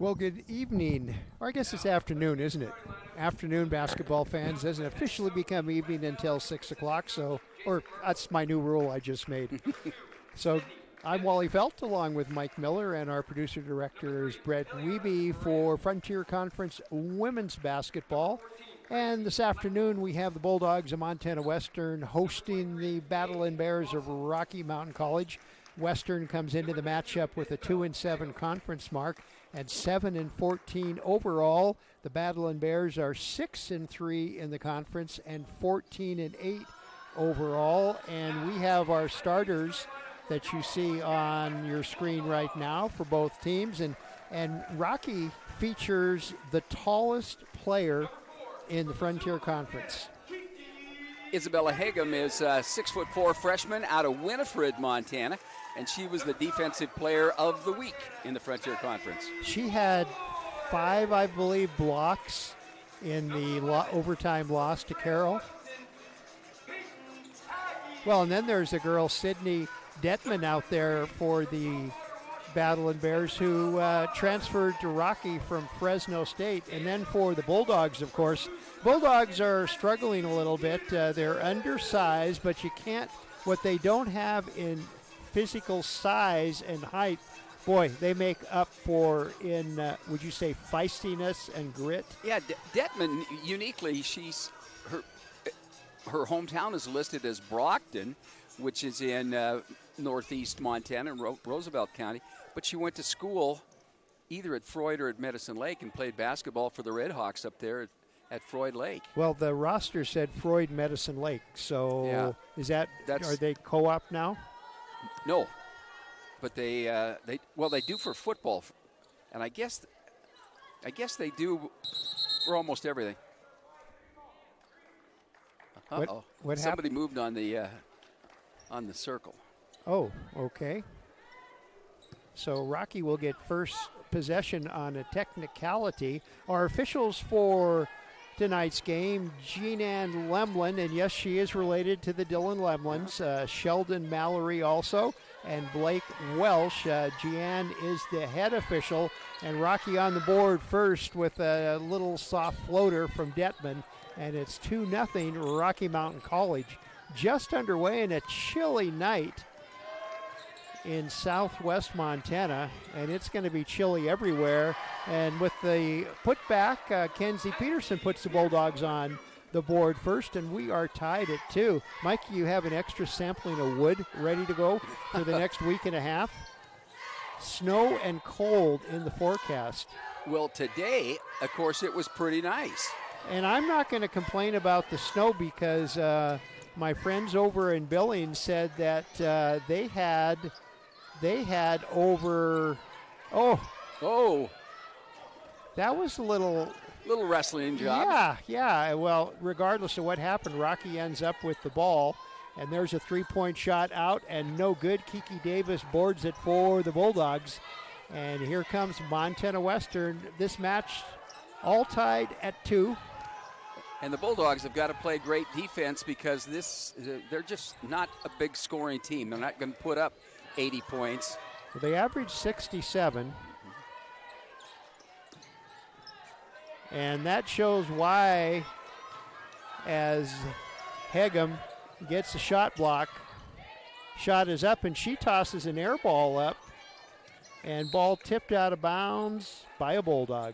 Well, good evening. Or I guess it's afternoon, isn't it? Afternoon, basketball fans. Doesn't officially become evening until 6 o'clock, or that's my new rule I just made. So I'm Wally Felt, along with Mike Miller, and our producer-director is Brett Wiebe for Frontier Conference Women's Basketball. And this afternoon we have the Bulldogs of Montana Western hosting the Battle-In Bears of Rocky Mountain College. Western comes into the matchup with a 2-7 conference mark and 7-14 overall. The Battle-In Bears are 6-3 in the conference and 14-8 overall. And we have our starters that you see on your screen right now for both teams. And Rocky features the tallest player in the Frontier Conference. Isabella Hagum is a 6'4" freshman out of Winifred, Montana, and she was the defensive player of the week in the Frontier Conference. She had 5, I believe, blocks in the overtime loss to Carroll. Well, and then there's a girl, Sydney Detman, out there for the Battle-In Bears, who transferred to Rocky from Fresno State. And then for the Bulldogs, of course, Bulldogs are struggling a little bit. They're undersized, but what they don't have in physical size and height, boy, they make up for in, would you say, feistiness and grit? Yeah, Detman, uniquely, her hometown is listed as Brockton, which is in northeast Montana, Roosevelt County. But she went to school either at Freud or at Medicine Lake and played basketball for the Red Hawks up there at Freud Lake. Well, the roster said Freud Medicine Lake. So yeah, are they co-op now? No, but they do for football, and I guess they do for almost everything. What Somebody happened? moved on the circle. Oh, okay. So Rocky will get first possession on a technicality. Our officials for tonight's game, Jean-Ann Lemlin, and yes, she is related to the Dylan Lemlins, Sheldon Mallory also, and Blake Welsh. Jean is the head official, and Rocky on the board first with a little soft floater from Detman, and it's 2-0 Rocky Mountain College. Just underway in a chilly night in southwest Montana, and it's going to be chilly everywhere. And with the putback, Kenzie Peterson puts the Bulldogs on the board first, and we are tied at 2. Mike, you have an extra sampling of wood ready to go for the next week and a half. Snow and cold in the forecast. Well, today, of course, it was pretty nice. And I'm not going to complain about the snow because my friends over in Billings said that they had over, that was a little wrestling job. Yeah. Well, regardless of what happened, Rocky ends up with the ball, and there's a three-point shot out and no good. Kiki Davis boards it for the Bulldogs, and here comes Montana Western. This match all tied at 2. And the Bulldogs have got to play great defense because they're just not a big scoring team. They're not going to put up 80 points. Well, they average 67. And that shows why, as Hagum gets a shot block. Shot is up, and she tosses an air ball up. And ball tipped out of bounds by a Bulldog.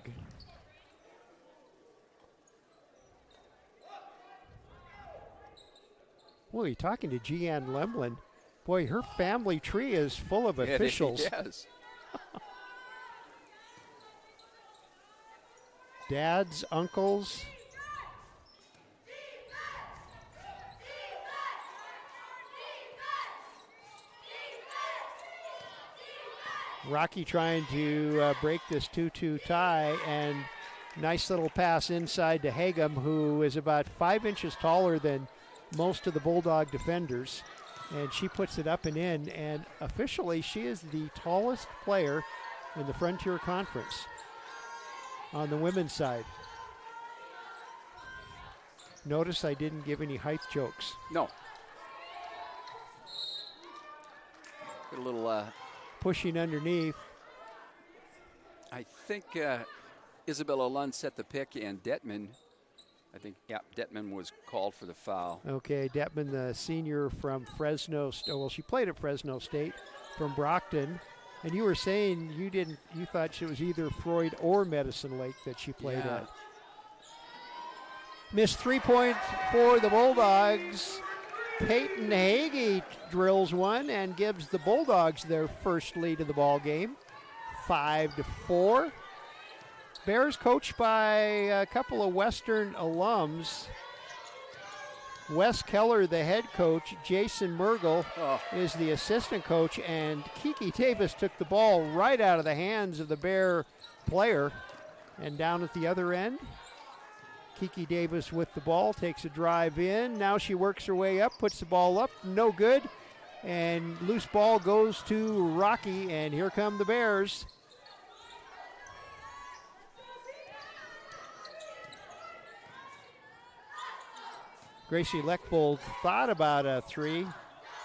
Well, you're talking to Jean Lemlin. Boy, her family tree is full of officials. Yes. Dads, uncles. Rocky trying to break this 2-2 tie, and nice little pass inside to Hagum, who is about 5 inches taller than most of the Bulldog defenders, and she puts it up and in, and officially she is the tallest player in the Frontier Conference on the women's side. Notice I didn't give any height jokes. No. Get a little pushing underneath. I think Isabella Lund set the pick, and Detman, Detman was called for the foul. Okay, Detman, the senior from Fresno. Well, she played at Fresno State from Brockton. And you were saying you thought she was either Freud or Medicine Lake that she played at. Missed 3 points for the Bulldogs. Peyton Hagee drills one and gives the Bulldogs their first lead of the ball game, 5-4. Bears coached by a couple of Western alums. Wes Keller, the head coach, Jason Mergel is the assistant coach, and Kiki Davis took the ball right out of the hands of the Bear player. And down at the other end, Kiki Davis with the ball, takes a drive in. Now she works her way up, puts the ball up, no good. And loose ball goes to Rocky, and here come the Bears. Gracie Leckvold thought about a three.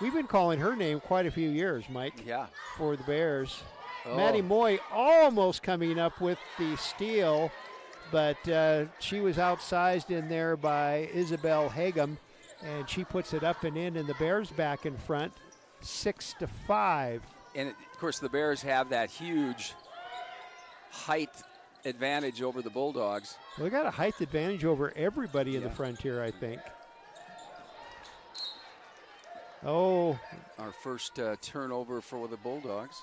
We've been calling her name quite a few years, Mike. Yeah. For the Bears. Maddie Moy almost coming up with the steal, but she was outsized in there by Isabel Hagem, and she puts it up and in, and the Bears back in front, 6-5. And of course, the Bears have that huge height advantage over the Bulldogs. Well, they got a height advantage over everybody in the Frontier, I think. Oh. Our first turnover for the Bulldogs.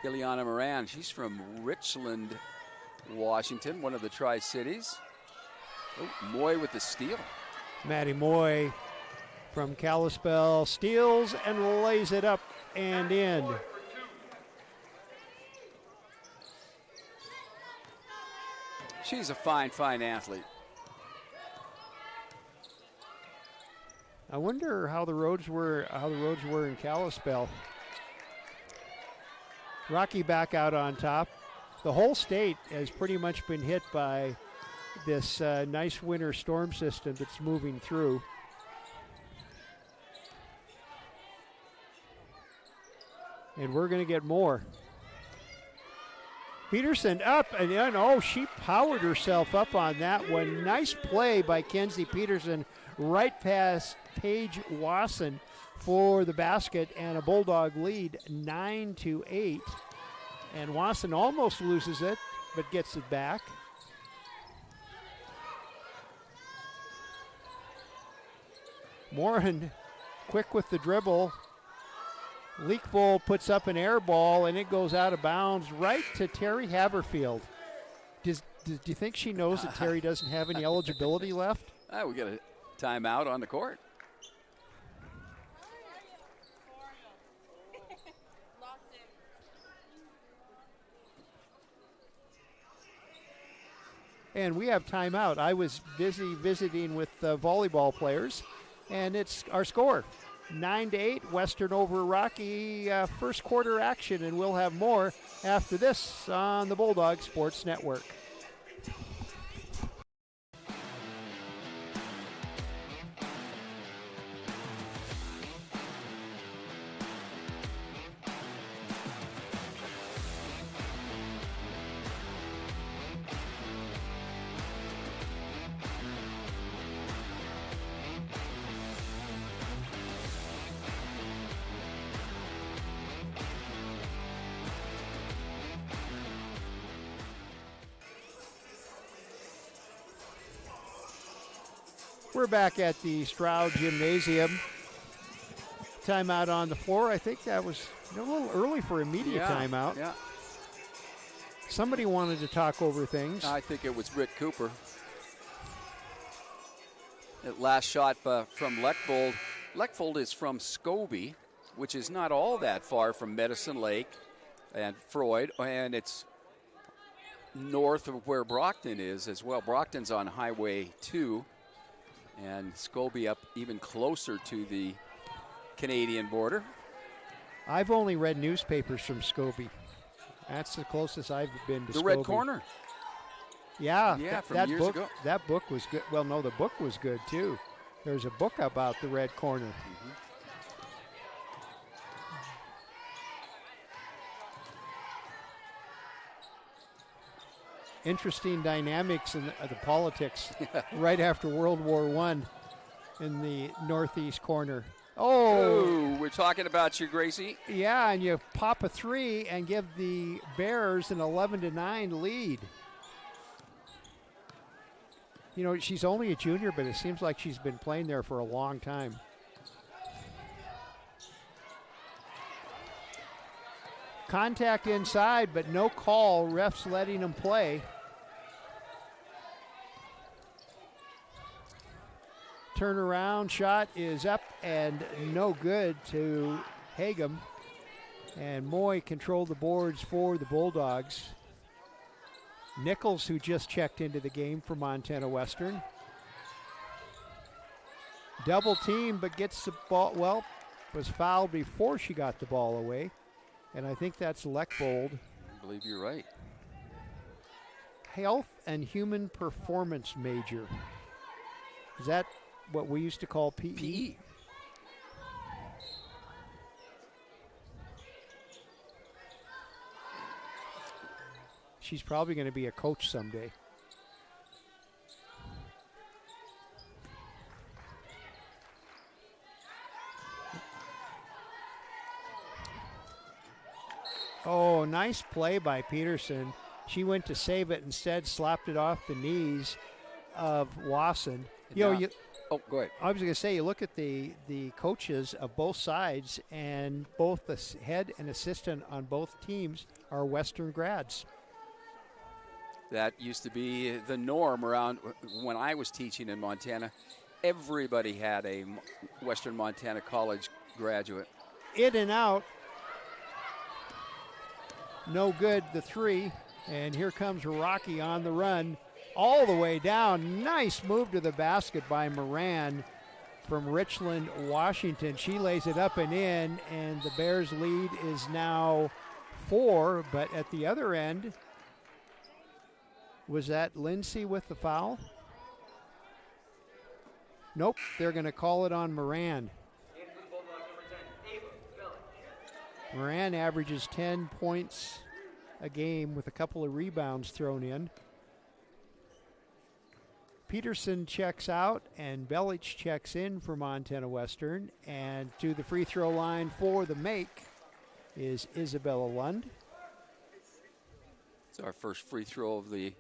Ileana Moran, she's from Richland, Washington, one of the Tri-Cities. Oh, Moy with the steal. Maddie Moy from Kalispell steals and lays it up and in. She's a fine, fine athlete. I wonder how the roads were in Kalispell. Rocky back out on top. The whole state has pretty much been hit by this nice winter storm system that's moving through. And we're going to get more. Peterson up, and then, oh, she powered herself up on that one. Nice play by Kenzie Peterson right past Paige Wasson for the basket, and a Bulldog lead 9-8. And Wasson almost loses it, but gets it back. Morin quick with the dribble. Leakvoll puts up an air ball, and it goes out of bounds right to Terry Haverfield. Do you think she knows that Terry doesn't have any eligibility left? We got a timeout on the court. And we have timeout. I was busy visiting with volleyball players, and it's our score. 9-8, Western over Rocky, first quarter action, and we'll have more after this on the Bulldog Sports Network. We're back at the Stroud Gymnasium. Timeout on the floor. I think that was a little early for immediate timeout. Yeah. Somebody wanted to talk over things. I think it was Rick Cooper. That last shot from Leckvold. Leckvold is from Scobie, which is not all that far from Medicine Lake and Freud, and it's north of where Brockton is as well. Brockton's on Highway 2. And Scobie up even closer to the Canadian border. I've only read newspapers from Scobie. That's the closest I've been to the Scobie. Red Corner. Yeah, from that years book, ago. That book was good. Well, no, the book was good too. There's a book about the Red Corner. interesting dynamics in the politics right after World War I in the northeast corner. Oh, we're talking about you, Gracie. Yeah, and you pop a 3 and give the Bears an 11-9 lead. You know, she's only a junior, but it seems like she's been playing there for a long time. Contact inside, but no call. Refs letting them play. Turnaround shot is up and no good to Hagum. And Moy controlled the boards for the Bulldogs. Nichols, who just checked into the game for Montana Western. Double team, but gets the ball, well, was fouled before she got the ball away. And I think that's Leckbold. I believe you're right. Health and human performance major. Is that what we used to call PE? PE. She's probably going to be a coach someday. Oh, nice play by Peterson. She went to save it, instead slapped it off the knees of Wasson. Oh, go ahead. I was going to say, you look at the coaches of both sides, and both the head and assistant on both teams are Western grads. That used to be the norm around when I was teaching in Montana. Everybody had a Western Montana College graduate. In and out. No good, the 3. And here comes Rocky on the run all the way down. Nice move to the basket by Moran from Richland, Washington. She lays it up and in, and the Bears' lead is now 4. But at the other end, was that Lindsay with the foul? Nope, they're going to call it on Moran. Moran averages 10 points a game with a couple of rebounds thrown in. Peterson checks out and Belich checks in for Montana Western. And to the free throw line for the make is Isabella Lund. It's our first free throw of the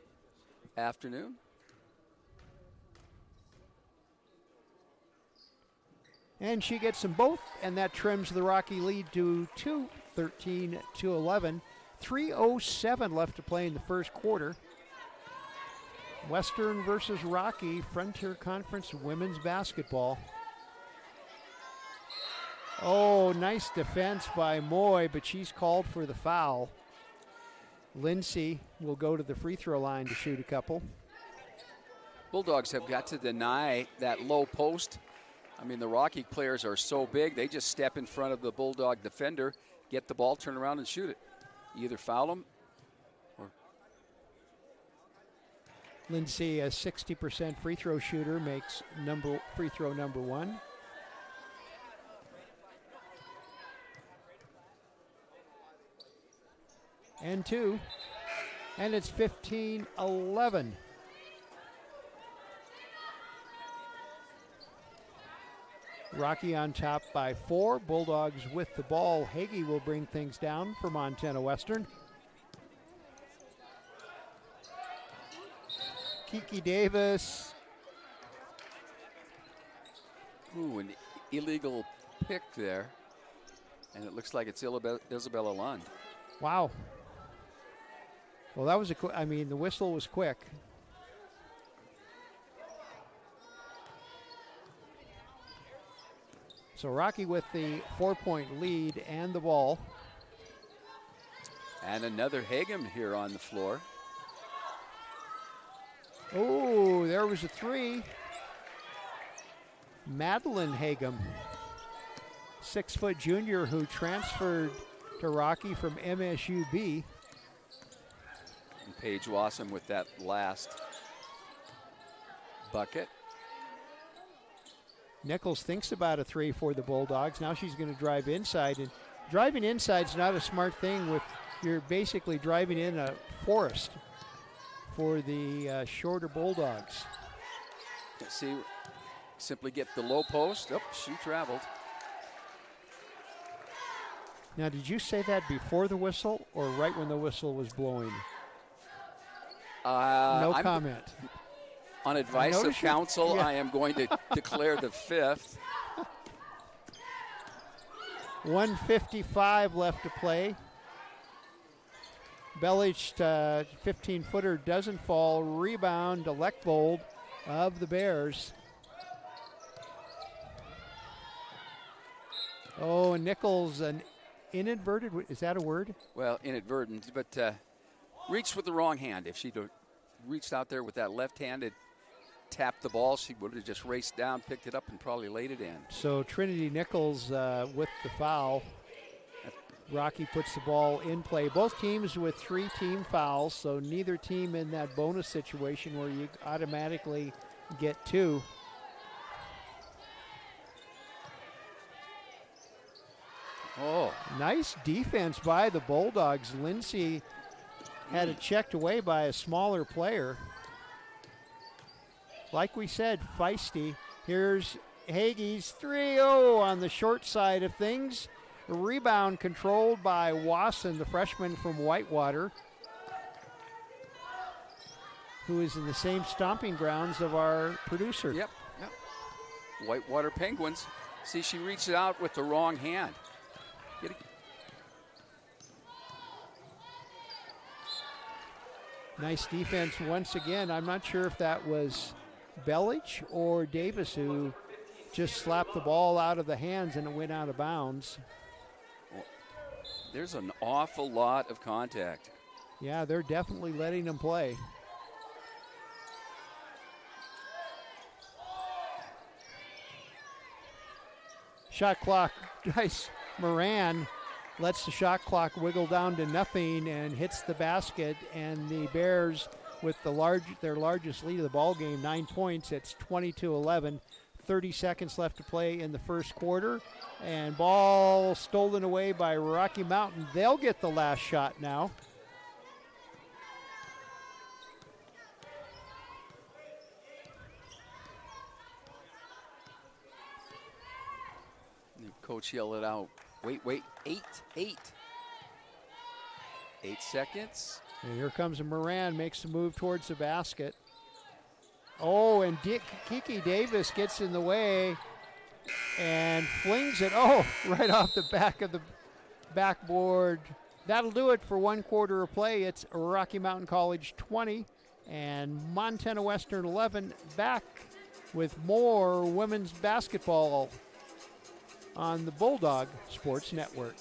afternoon. And she gets them both, and that trims the Rocky lead to 13-11. 3:07 left to play in the first quarter. Western versus Rocky, Frontier Conference women's basketball. Oh, nice defense by Moy, but she's called for the foul. Lindsay will go to the free throw line to shoot a couple. Bulldogs have got to deny that low post. I mean, the Rocky players are so big, they just step in front of the Bulldog defender, get the ball, turn around and shoot it. Either foul them or... Lindsay, a 60% free throw shooter, makes free throw number 1. And 2. And it's 15-11. Rocky on top by 4. Bulldogs with the ball. Hagee will bring things down for Montana Western. Kiki Davis. Ooh, an illegal pick there. And it looks like it's Isabella Lund. Wow. Well, that was the whistle was quick. So Rocky with the 4-point lead and the ball. And another Hagem here on the floor. Oh, there was a 3. Madeline Hagem, 6-foot junior who transferred to Rocky from MSUB. And Paige Wassam with that last bucket. Nichols thinks about a 3 for the Bulldogs. Now she's going to drive inside, and driving inside is not a smart thing. You're basically driving in a forest for the shorter Bulldogs. See, simply get the low post. Oh, she traveled. Now, did you say that before the whistle or right when the whistle was blowing? No comment. On advice of counsel, yeah. I am going to declare the 5th. 1:55 left to play. Belich 15-footer doesn't fall. Rebound to Leckvold of the Bears. Oh, Nichols, an inadvertent, is that a word? Well, inadvertent, but reached with the wrong hand. If she'd reached out there with that left hand and tapped the ball, she would have just raced down, picked it up, and probably laid it in. So Trinity Nichols with the foul. Rocky puts the ball in play. Both teams with 3 team fouls, so neither team in that bonus situation where you automatically get 2. Oh. Nice defense by the Bulldogs. Lindsay had it checked away by a smaller player. Like we said, feisty. Here's Hagee's 3-0 on the short side of things. Rebound controlled by Wasson, the freshman from Whitewater, who is in the same stomping grounds of our producer. Yep. Whitewater Penguins. See, she reached out with the wrong hand. Nice defense once again. I'm not sure if that was Belich or Davis who just slapped the ball out of the hands and it went out of bounds. There's an awful lot of contact. Yeah, they're definitely letting them play. Shot clock, nice. Moran lets the shot clock wiggle down to nothing and hits the basket, and the Bears with their largest lead of the ball game, 9 points. It's 22-11. 30 seconds left to play in the first quarter, and ball stolen away by Rocky Mountain. They'll get the last shot now. And coach yelled it out. Wait, 8 seconds. And here comes Moran, makes the move towards the basket. Oh, and Kiki Davis gets in the way and flings it, right off the back of the backboard. That'll do it for 1 quarter of play. It's Rocky Mountain College 20 and Montana Western 11. Back with more women's basketball on the Bulldog Sports Network.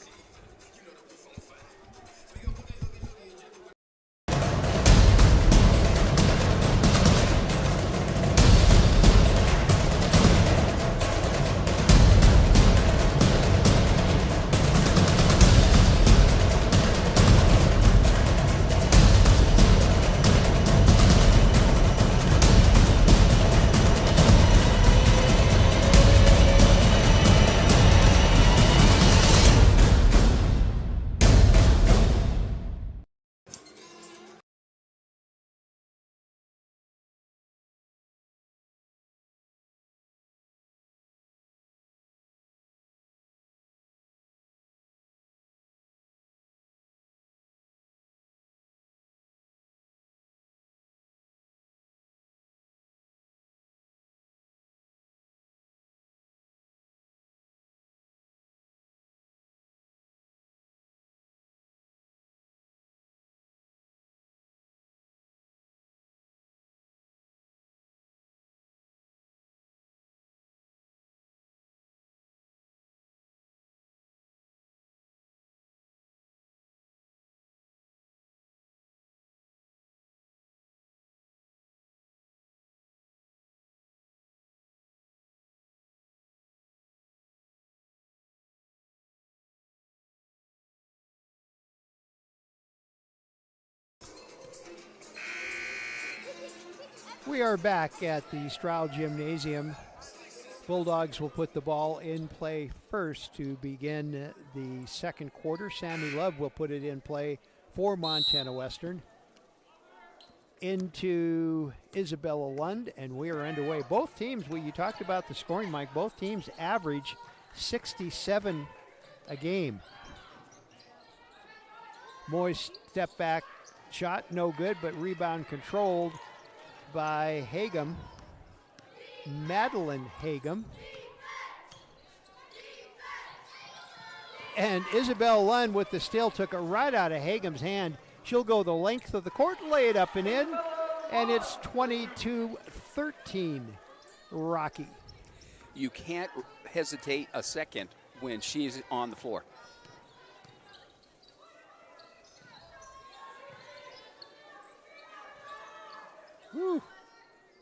We are back at the Stroud Gymnasium. Bulldogs will put the ball in play first to begin the second quarter. Sammy Love will put it in play for Montana Western. into Isabella Lund, and we are underway. Both teams, you talked about the scoring, Mike, both teams average 67 a game. Moy's step back shot, no good, but rebound controlled by Hagum. Madeline Hagum. And Isabel Lund with the steal took it right out of Hagum's hand. She'll go the length of the court, lay it up and in, and it's 22-13 Rocky. You can't hesitate a second when she's on the floor. Whew.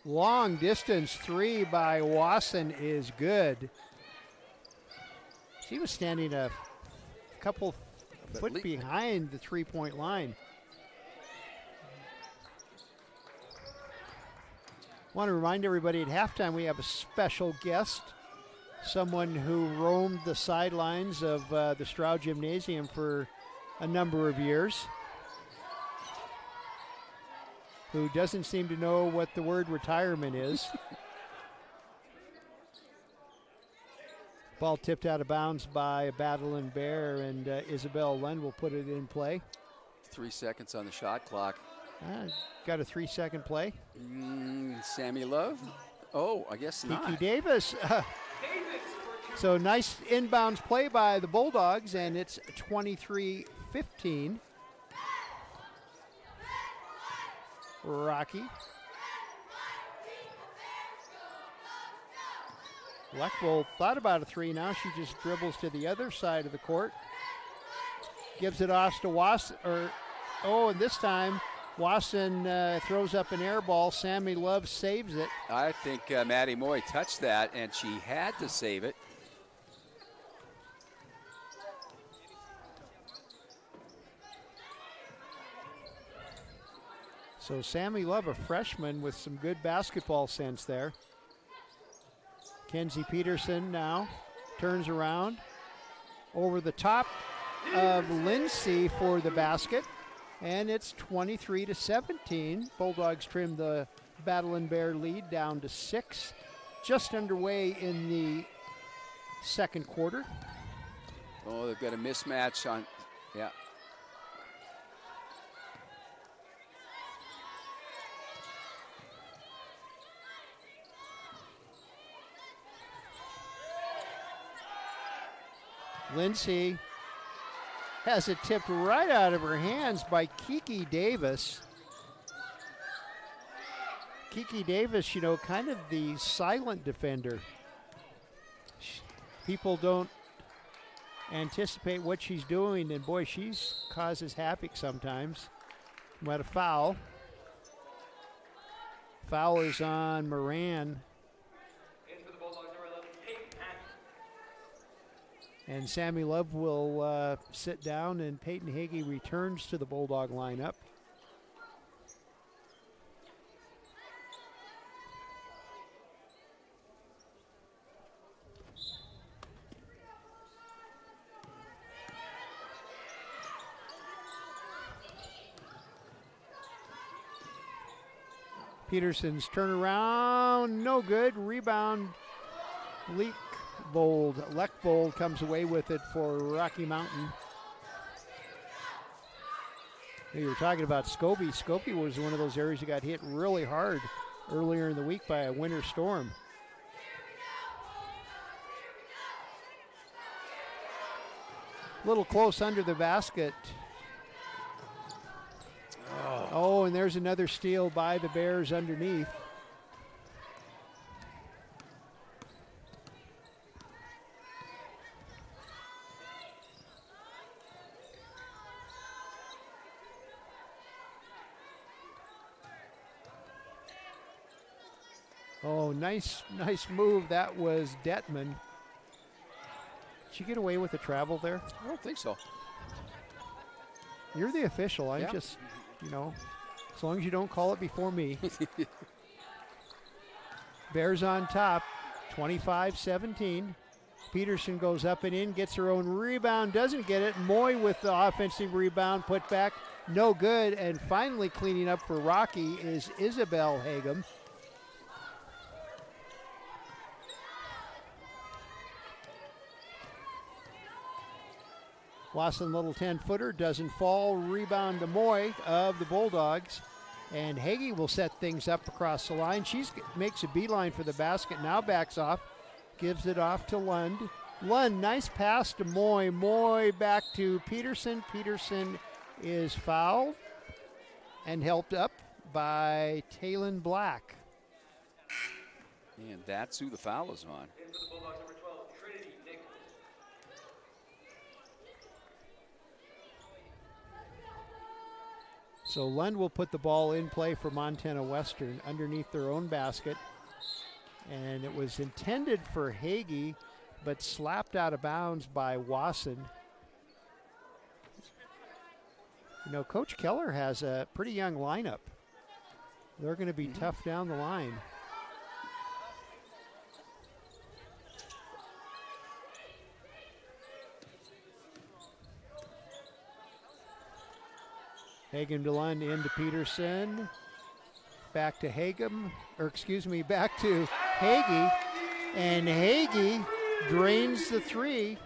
Long distance three by Wasson is good. She was standing a couple foot behind the three-point line. Want to remind everybody at halftime we have a special guest, someone who roamed the sidelines of the Stroud Gymnasium for a number of years, who doesn't seem to know what the word retirement is. Ball tipped out of bounds by Madeline Bear, and Isabel Lund will put it in play. 3 seconds on the shot clock. Got a 3-second play. Sammy Love? Oh, I guess not. Kiki Davis. So nice inbounds play by the Bulldogs, and it's 23-15. Rocky. Leckvold thought about a three. Now she just dribbles to the other side of the court. Gives it off to Wasson. And this time Wasson throws up an air ball. Sammy Love saves it. I think Maddie Moy touched that, and she had to save it. So Sammy Love, a freshman with some good basketball sense there. Kenzie Peterson now turns around over the top of Lindsay for the basket, and it's 23-17. Bulldogs trim the Battle and Bear lead down to 6. Just underway in the second quarter. Oh, they've got a mismatch on, yeah. Lindsay has it tipped right out of her hands by Kiki Davis. Kiki Davis, kind of the silent defender. People don't anticipate what she's doing, and boy, she's causes havoc sometimes. We had a foul. Foul is on Moran. And Sammy Love will sit down, and Peyton Hagee returns to the Bulldog lineup. Peterson's turnaround, no good. Rebound, Leckvold comes away with it for Rocky Mountain. You were talking about Scobie. Scobie was one of those areas that got hit really hard earlier in the week by a winter storm. A little close under the basket. Oh, and there's another steal by the Bears underneath. Oh, nice move. That was Detman. Did she get away with the travel there? I don't think so. You're the official. I'm just, as long as you don't call it before me. Bears on top, 25-17. Peterson goes up and in, gets her own rebound, doesn't get it. Moy with the offensive rebound, put back no good. And finally cleaning up for Rocky is Isabel Hagum. Wasson little 10-footer doesn't fall. Rebound to Moy of the Bulldogs. And Hagee will set things up across the line. She makes a beeline for the basket, now backs off, gives it off to Lund. Lund, nice pass to Moy. Moy back to Peterson. Peterson is fouled and helped up by Taylon Black. And that's who the foul is on. So Lund will put the ball in play for Montana Western underneath their own basket. And it was intended for Hagee, but slapped out of bounds by Wasson. You know, Coach Keller has a pretty young lineup. They're going to be tough down the line. Hagum to Lund, into Peterson. Back to Hagum, back to Hagee. And Hagee drains the three.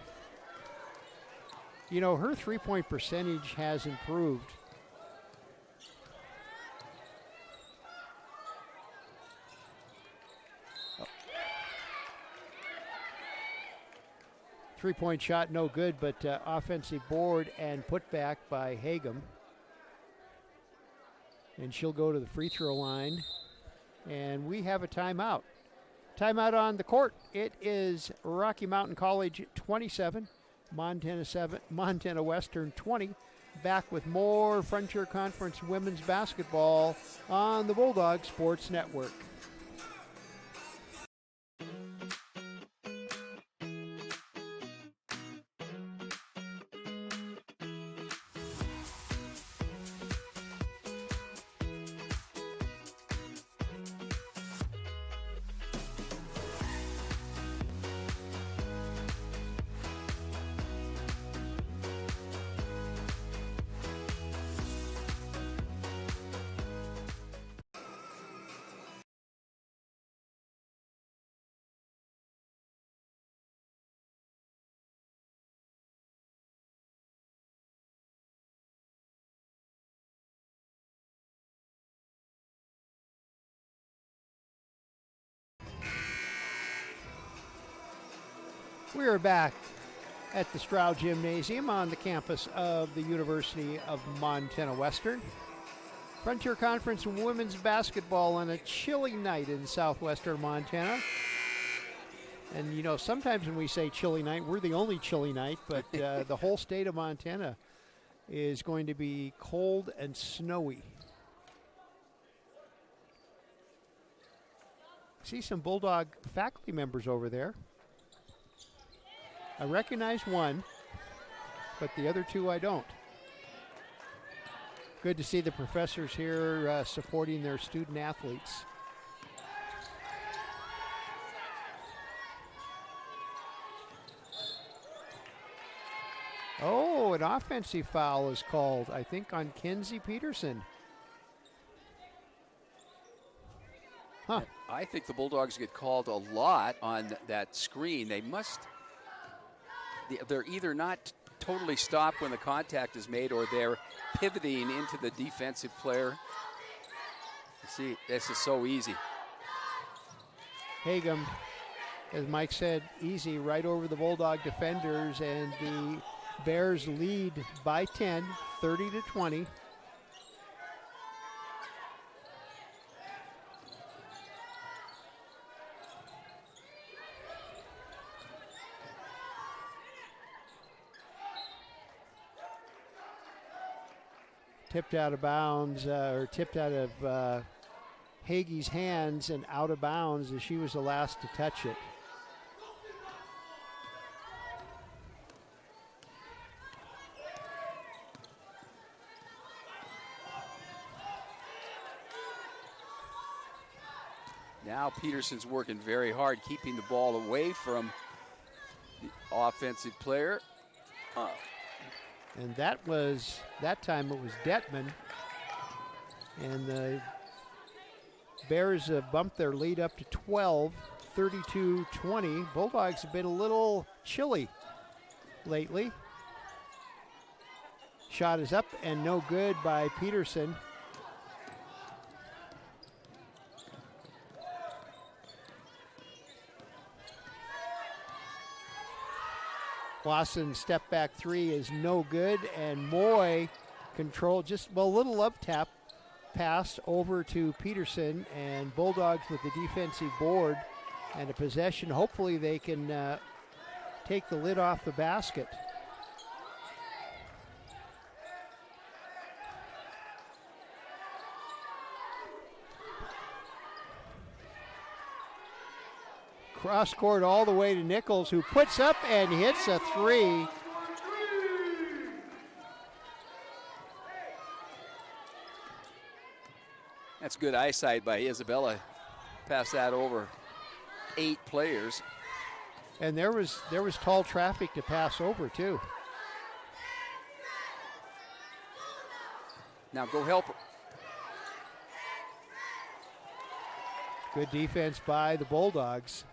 You know, her three-point percentage has improved. Three-point shot, no good, but offensive board and put back by Hagum. And she'll go to the free throw line. And we have a timeout. Timeout on the court. It is Rocky Mountain College 27, Montana Western 20. Back with more Frontier Conference women's basketball on the Bulldog Sports Network. We are back at the Stroud Gymnasium on the campus of the University of Montana Western. Frontier Conference women's basketball on a chilly night in southwestern Montana. And, you know, sometimes when we say chilly night, we're the only chilly night, but the whole state of Montana is going to be cold and snowy. See some Bulldog faculty members over there. I recognize one, but the other two I don't. Good to see the professors here supporting their student athletes. Oh, an offensive foul is called, I think, on Kenzie Peterson. Huh. I think the Bulldogs get called a lot on that screen. They're either not totally stopped when the contact is made, or they're pivoting into the defensive player. See, this is so easy. Hagum, as Mike said, easy right over the Bulldog defenders, and the Bears lead by 10, 30-20. Tipped out of bounds, or tipped out of Hagee's hands and out of bounds, as she was the last to touch it. Now Peterson's working very hard, keeping the ball away from the offensive player. And that time it was Detman. And the Bears bumped their lead up to 12, 32-20. Bulldogs have been a little chilly lately. Shot is up and no good by Peterson. Lawson's step back three is no good, and Moy control just a little love tap pass over to Peterson, and Bulldogs with the defensive board and a possession. Hopefully they can take the lid off the basket. Cross court all the way to Nichols, who puts up and hits a three. That's good eyesight by Isabella. Pass that over 8 players. And there was tall traffic to pass over too. Now go help her. Good defense by the Bulldogs.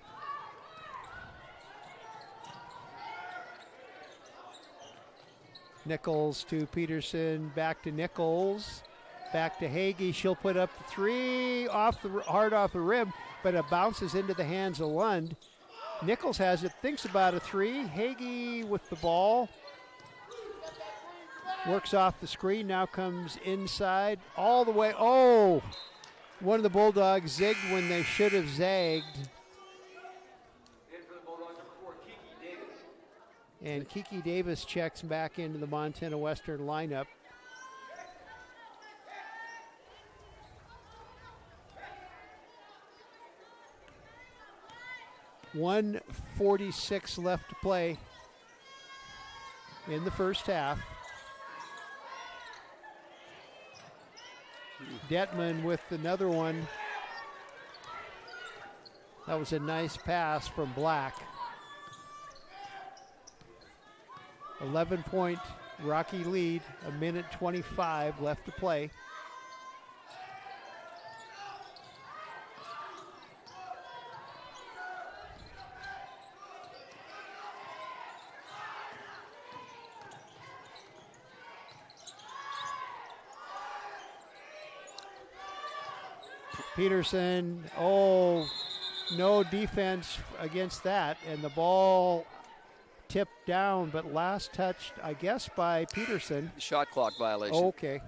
Nichols to Peterson, back to Nichols, back to Hagee. She'll put up the three hard off the rim, but it bounces into the hands of Lund. Nichols has it, thinks about a three. Hagee with the ball. Works off the screen, now comes inside all the way. Oh, one of the Bulldogs zigged when they should have zagged. And Kiki Davis checks back into the Montana Western lineup. .146 left to play in the first half. Detman with another one. That was a nice pass from Black. 11-point Rocky lead, 1:25 left to play. Peterson, oh, no defense against that, and the ball tipped down, but last touched, I guess, by Peterson. Shot clock violation. Okay.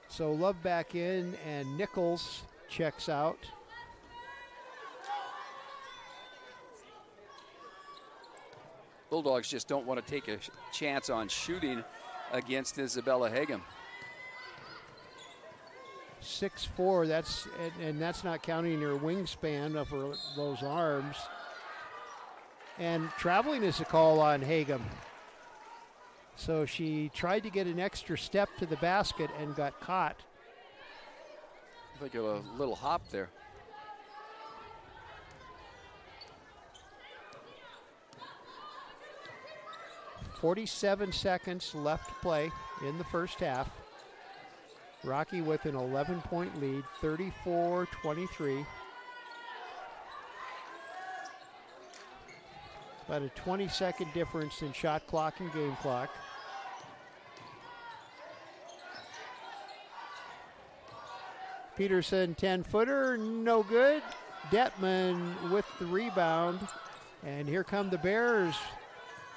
So Love back in, and Nichols checks out. Bulldogs just don't want to take a chance on shooting against Isabella Hagem. 6'4", and that's not counting her wingspan of those arms. And traveling is a call on Hagem. So she tried to get an extra step to the basket and got caught. I think of a little hop there. .47 seconds left to play in the first half. Rocky with an 11-point lead, 34-23. About a 20-second difference in shot clock and game clock. Peterson, 10-footer, no good. Detman with the rebound. And here come the Bears.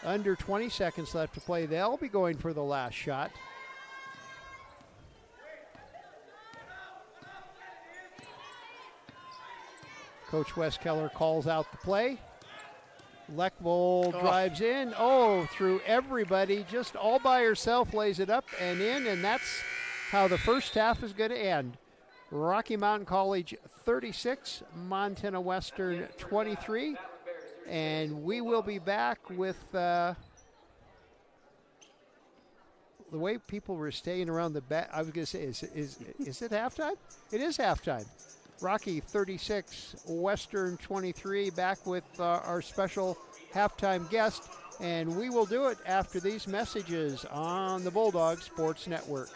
Under 20 seconds left to play. They'll be going for the last shot. Coach Westkeller calls out the play. Leckvold drives in. Oh, through everybody, just all by herself, lays it up and in, and that's how the first half is going to end. Rocky Mountain College 36, Montana Western 23. And we will be back with the way people were staying around the back. I was going to say, is it halftime? It is halftime. Rocky 36, Western 23. Back with our special halftime guest, and we will do it after these messages on the Bulldog Sports Network.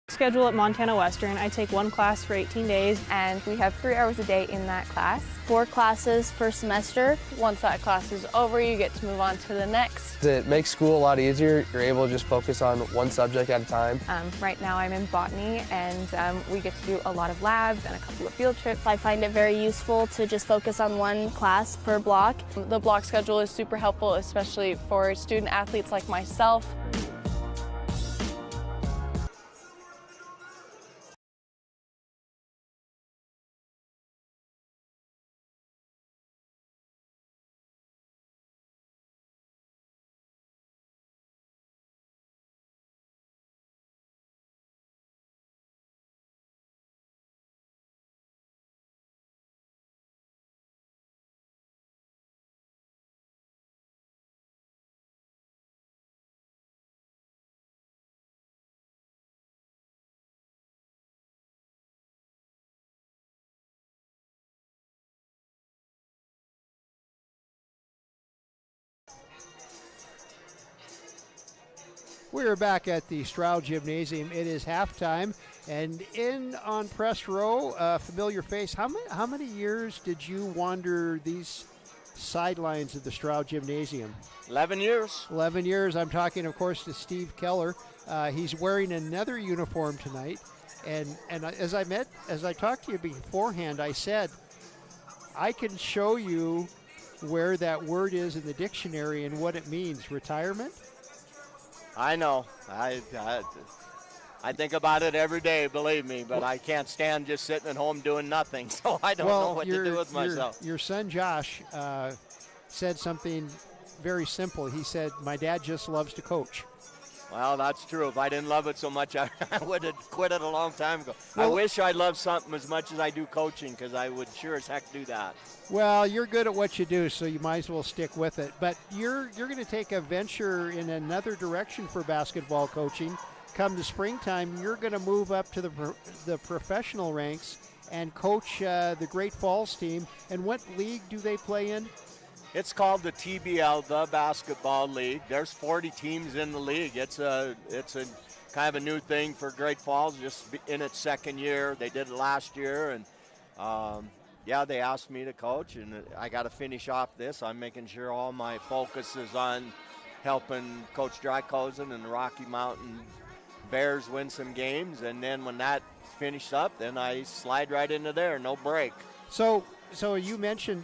Schedule at Montana Western. I take one class for 18 days. And we have 3 hours a day in that class. 4 classes per semester. Once that class is over, you get to move on to the next. It makes school a lot easier. You're able to just focus on one subject at a time. Right now I'm in botany, and we get to do a lot of labs and a couple of field trips. I find it very useful to just focus on one class per block. The block schedule is super helpful, especially for student athletes like myself. We're back at the Stroud Gymnasium. It is halftime, and in on press row, a familiar face. How many years did you wander these sidelines of the Stroud Gymnasium? 11 years. 11 years. I'm talking, of course, to Steve Keller. He's wearing another uniform tonight, and as I talked to you beforehand, I said I can show you where that word is in the dictionary and what it means. Retirement. I know. I think about it every day, believe me, but I can't stand just sitting at home doing nothing, so I don't know what to do with myself. Your son Josh said something very simple. He said, "My dad just loves to coach." Well, that's true. If I didn't love it so much, I would have quit it a long time ago. Well, I wish I loved something as much as I do coaching, because I would sure as heck do that. Well, you're good at what you do, so you might as well stick with it. But you're going to take a venture in another direction for basketball coaching. Come the springtime, you're going to move up to the professional ranks and coach the Great Falls team. And what league do they play in? It's called the TBL, the Basketball League. There's 40 teams in the league. It's a kind of a new thing for Great Falls, just in its second year. They did it last year, and they asked me to coach, and I got to finish off this. I'm making sure all my focus is on helping Coach Drykosen and the Rocky Mountain Bears win some games, and then when that finished up, then I slide right into there, no break. So you mentioned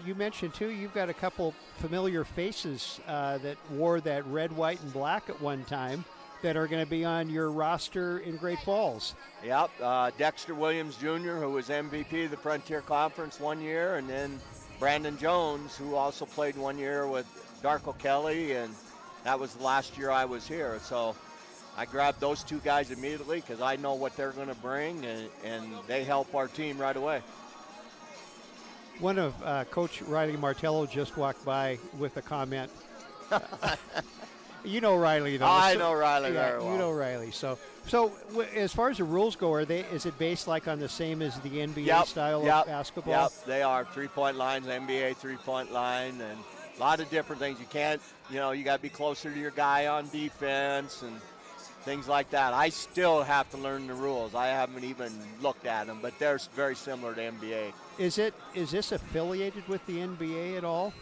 too, you've got a couple familiar faces that wore that red, white, and black at one time that are going to be on your roster in Great Falls. Yep, Dexter Williams Jr., who was MVP of the Frontier Conference one year, and then Brandon Jones, who also played 1 year with Darko Kelly, and that was the last year I was here. So I grabbed those two guys immediately because I know what they're going to bring, and they help our team right away. One of Coach Riley Martello just walked by with a comment. You know Riley, though. I know Riley very well. You know Riley. So as far as the rules go, is it based like on the same as the NBA style of basketball? Yep, they are. 3-point lines, NBA 3-point line, and a lot of different things. You can't, you got to be closer to your guy on defense and things like that. I still have to learn the rules. I haven't even looked at them, but they're very similar to NBA. Is this affiliated with the NBA at all?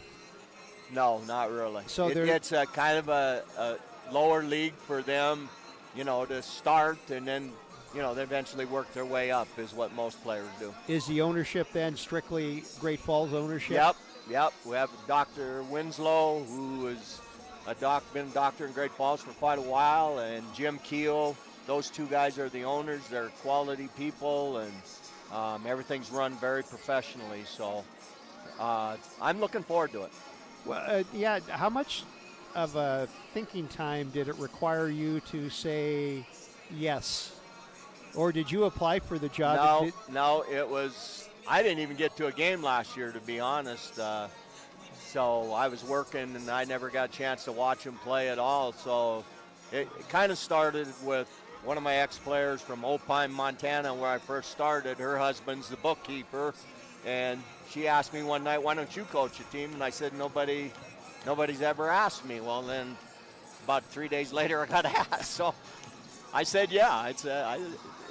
No, not really. So it's a kind of a lower league for them, to start, and then, they eventually work their way up is what most players do. Is the ownership then strictly Great Falls ownership? Yep. We have Dr. Winslow, who is been a doctor in Great Falls for quite a while, and Jim Keel. Those two guys are the owners. They're quality people, and everything's run very professionally. So I'm looking forward to it. Well, how much of a thinking time did it require you to say yes? Or did you apply for the job? No, it was – I didn't even get to a game last year, to be honest. So I was working, and I never got a chance to watch him play at all. So it kind of started with one of my ex-players from Opine, Montana, where I first started. Her husband's the bookkeeper, and she asked me one night, "Why don't you coach a team?" And I said, "Nobody's ever asked me." Well, then about 3 days later, I got asked. So I said, "Yeah." It's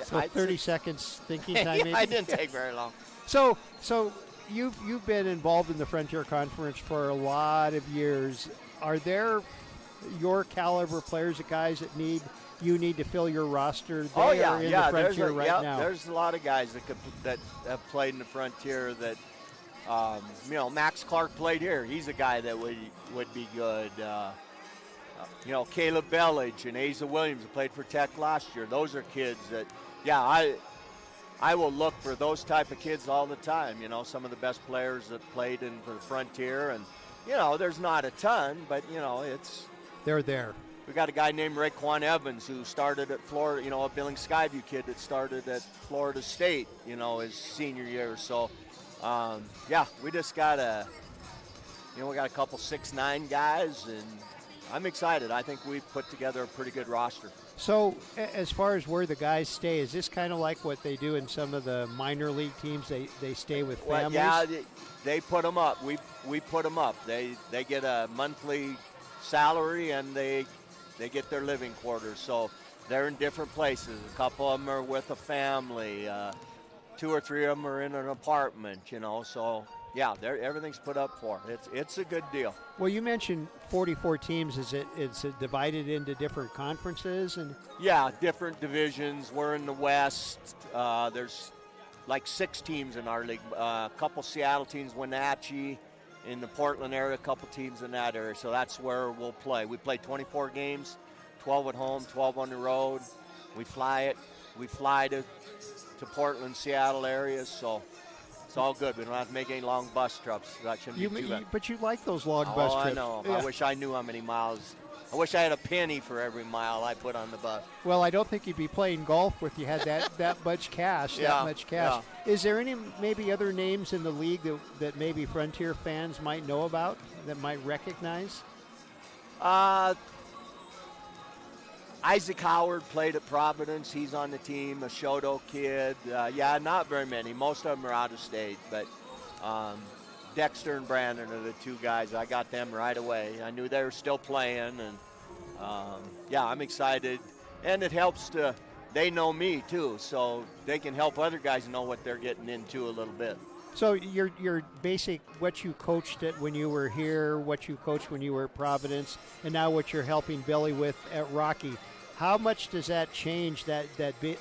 So 30 seconds thinking time. Maybe? I didn't take very long. So you've been involved in the Frontier Conference for a lot of years. Are there your caliber players, the guys that you need to fill your roster? They are in the Frontier right now. There's a lot of guys that have played in the Frontier that, Max Clark played here. He's a guy that would be good. Caleb Belledge and Asa Williams who played for Tech last year. Those are kids that, I will look for those type of kids all the time. Some of the best players that played in for the Frontier, and there's not a ton, but they're there. We got a guy named Raekwon Evans who started at Florida, a Billings Skyview kid that started at Florida State, his senior year. So, we just got we got a couple 6'9" guys, and I'm excited. I think we've put together a pretty good roster. So, as far as where the guys stay, is this kind of like what they do in some of the minor league teams? They stay with families? Well, yeah, they put them up. We put them up. They get a monthly salary, and they get their living quarters. So they're in different places. A couple of them are with a family. 2 or 3 of them are in an apartment, So, yeah, everything's put up for. It's a good deal. Well, you mentioned 44 teams. Is it divided into different conferences? And yeah, different divisions. We're in the West. There's like 6 teams in our league. A couple Seattle teams, Wenatchee. In the Portland area, a couple teams in that area. So that's where we'll play. We play 24 games, 12 at home, 12 on the road. We fly to Portland, Seattle areas. So it's all good. We don't have to make any long bus trips. That shouldn't be too bad. But you like those long bus trips. I know. Yeah. I wish I knew how many miles. I wish I had a penny for every mile I put on the bus. Well, I don't think you'd be playing golf if you had that much cash. Yeah. Is there any maybe other names in the league that maybe Frontier fans might know about, that might recognize? Isaac Howard played at Providence. He's on the team. A Shoto kid. Not very many. Most of them are out of state, but Dexter and Brandon are the 2 guys. I got them right away. I knew they were still playing, and I'm excited. And it helps they know me too, so they can help other guys know what they're getting into a little bit. So your basic, what you coached at when you were here, what you coached when you were at Providence, and now what you're helping Billy with at Rocky, how much does that change, that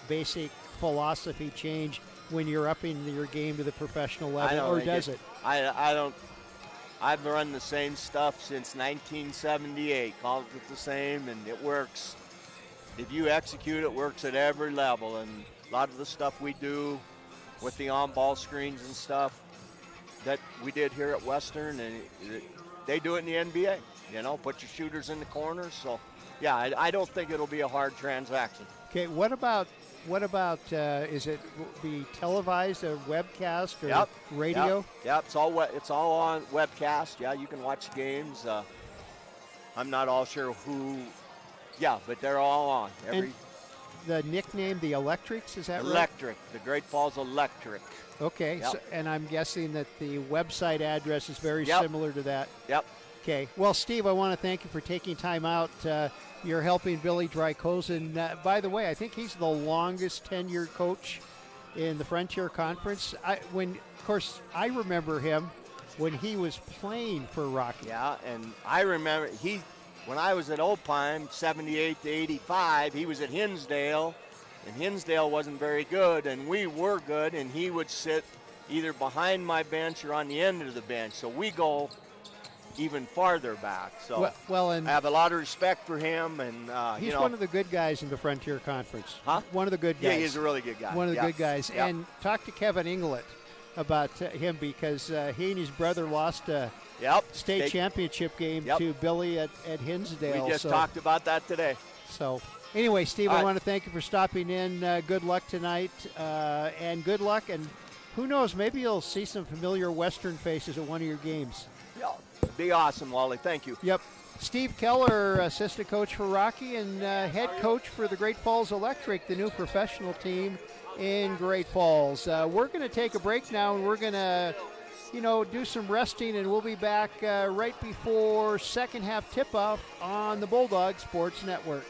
basic philosophy change when you're upping your game to the professional level, or does it? I don't. I've run the same stuff since 1978. Called it the same, and it works. If you execute, it works at every level. And a lot of the stuff we do with the on-ball screens and stuff that we did here at Western, and they do it in the NBA. Put your shooters in the corners. So, yeah, I don't think it'll be a hard transaction. Okay, what about is it be televised, a webcast, or radio? Yep. It's all on webcast. Yeah, you can watch games. I'm not all sure who. Yeah, but they're all on. And the nickname, the Electrics, is that right? Electric, the Great Falls Electric. Okay, Yep. so, and I'm guessing that the website address is very similar to that. Yep. Okay. Well, Steve, I want to thank you for taking time out. You're helping Billy Drykosen. By the way, I think he's the longest tenured coach in the Frontier Conference. I remember him when he was playing for Rocky. Yeah, and I remember when I was at Opine, 78 to 85, he was at Hinsdale, and Hinsdale wasn't very good, and we were good, and he would sit either behind my bench or on the end of the bench. So we go even farther back. So and I have a lot of respect for him, and he's one of the good guys in the Frontier Conference. Huh? One of the good guys. Yeah, he's a really good guy. One of the good guys. Yep. And talk to Kevin Inglet about him, because he and his brother lost a state championship game to Billy at Hinsdale. We just talked about that today. So anyway, Steve, I want to thank you for stopping in. Good luck tonight, and good luck. And who knows, maybe you'll see some familiar Western faces at one of your games. Yeah. Be awesome, Wally. Thank you. Yep. Steve Keller, assistant coach for Rocky and head coach for the Great Falls Electric, the new professional team in Great Falls. We're going to take a break now, and we're going to, do some resting, and we'll be back right before second half tip-off on the Bulldog Sports Network.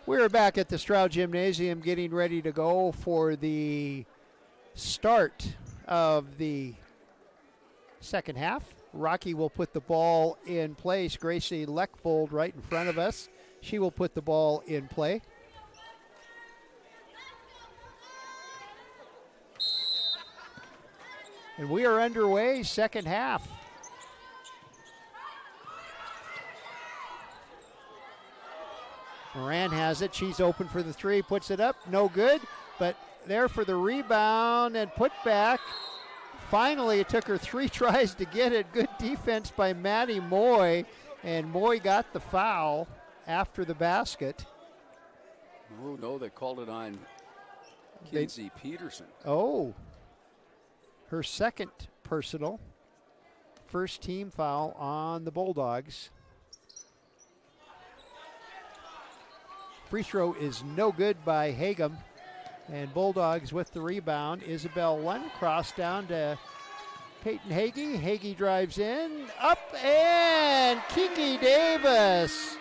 We're back at the Stroud Gymnasium getting ready to go for the start of the second half. Rocky will put the ball in place. Gracie Leckfold right in front of us. She will put the ball in play. And we are underway, second half. Moran has it. She's open for the three. Puts it up. No good. But there for the rebound and put back. Finally, it took her 3 tries to get it. Good defense by Maddie Moy. And Moy got the foul after the basket. Oh, no, they called it on Kinsey Peterson. Oh. Her second personal. First team foul on the Bulldogs. Free throw is no good by Hagum. And Bulldogs with the rebound. Isabel Lund cross down to Peyton Hagee. Hagee drives in. Up and Kiki Davis.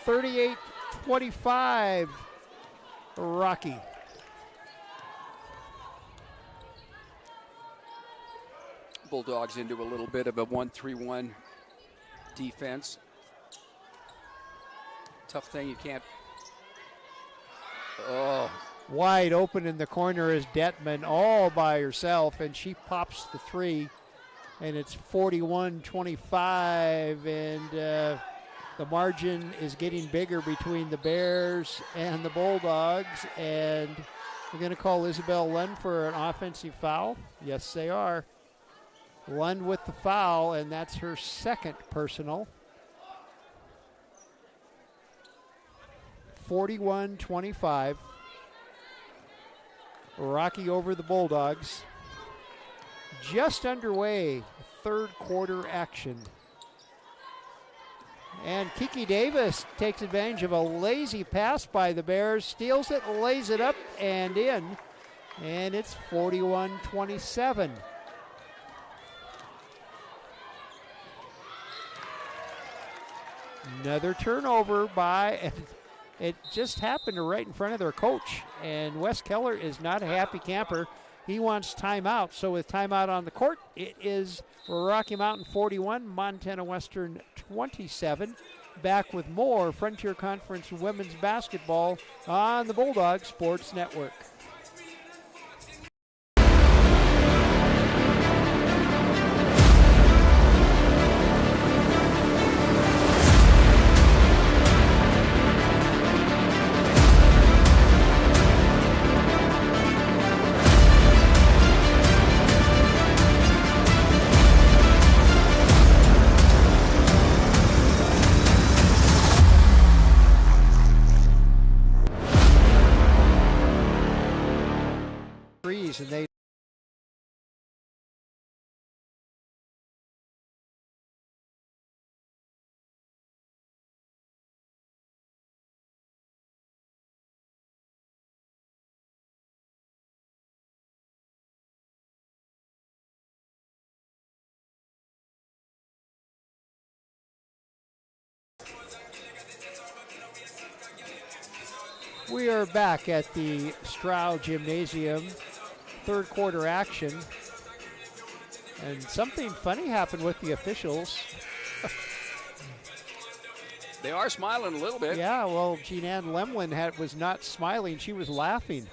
38-25. Rocky. Bulldogs into a little bit of a 1-3-1 defense. Tough thing, you can't. Oh. Wide open in the corner is Detman all by herself, and she pops the three, and it's 41-25, and the margin is getting bigger between the Bears and the Bulldogs, and we're going to call Isabel Lund for an offensive foul. Yes, they are. Lund with the foul, and that's her second personal. 41-25. Rocky over the Bulldogs. Just underway, third quarter action. And Kiki Davis takes advantage of a lazy pass by the Bears, steals it, lays it up and in, and it's 41-27. Another turnover by, it just happened right in front of their coach, and Wes Keller is not a happy camper. He wants timeout, so with timeout on the court, it is Rocky Mountain 41, Montana Western 27. Back with more Frontier Conference women's basketball on the Bulldog Sports Network. And they We are back at the Stroud Gymnasium. Third quarter action, and something funny happened with the officials. They are smiling a little bit. Yeah, well, Jean-Ann Lemlin was not smiling, she was laughing.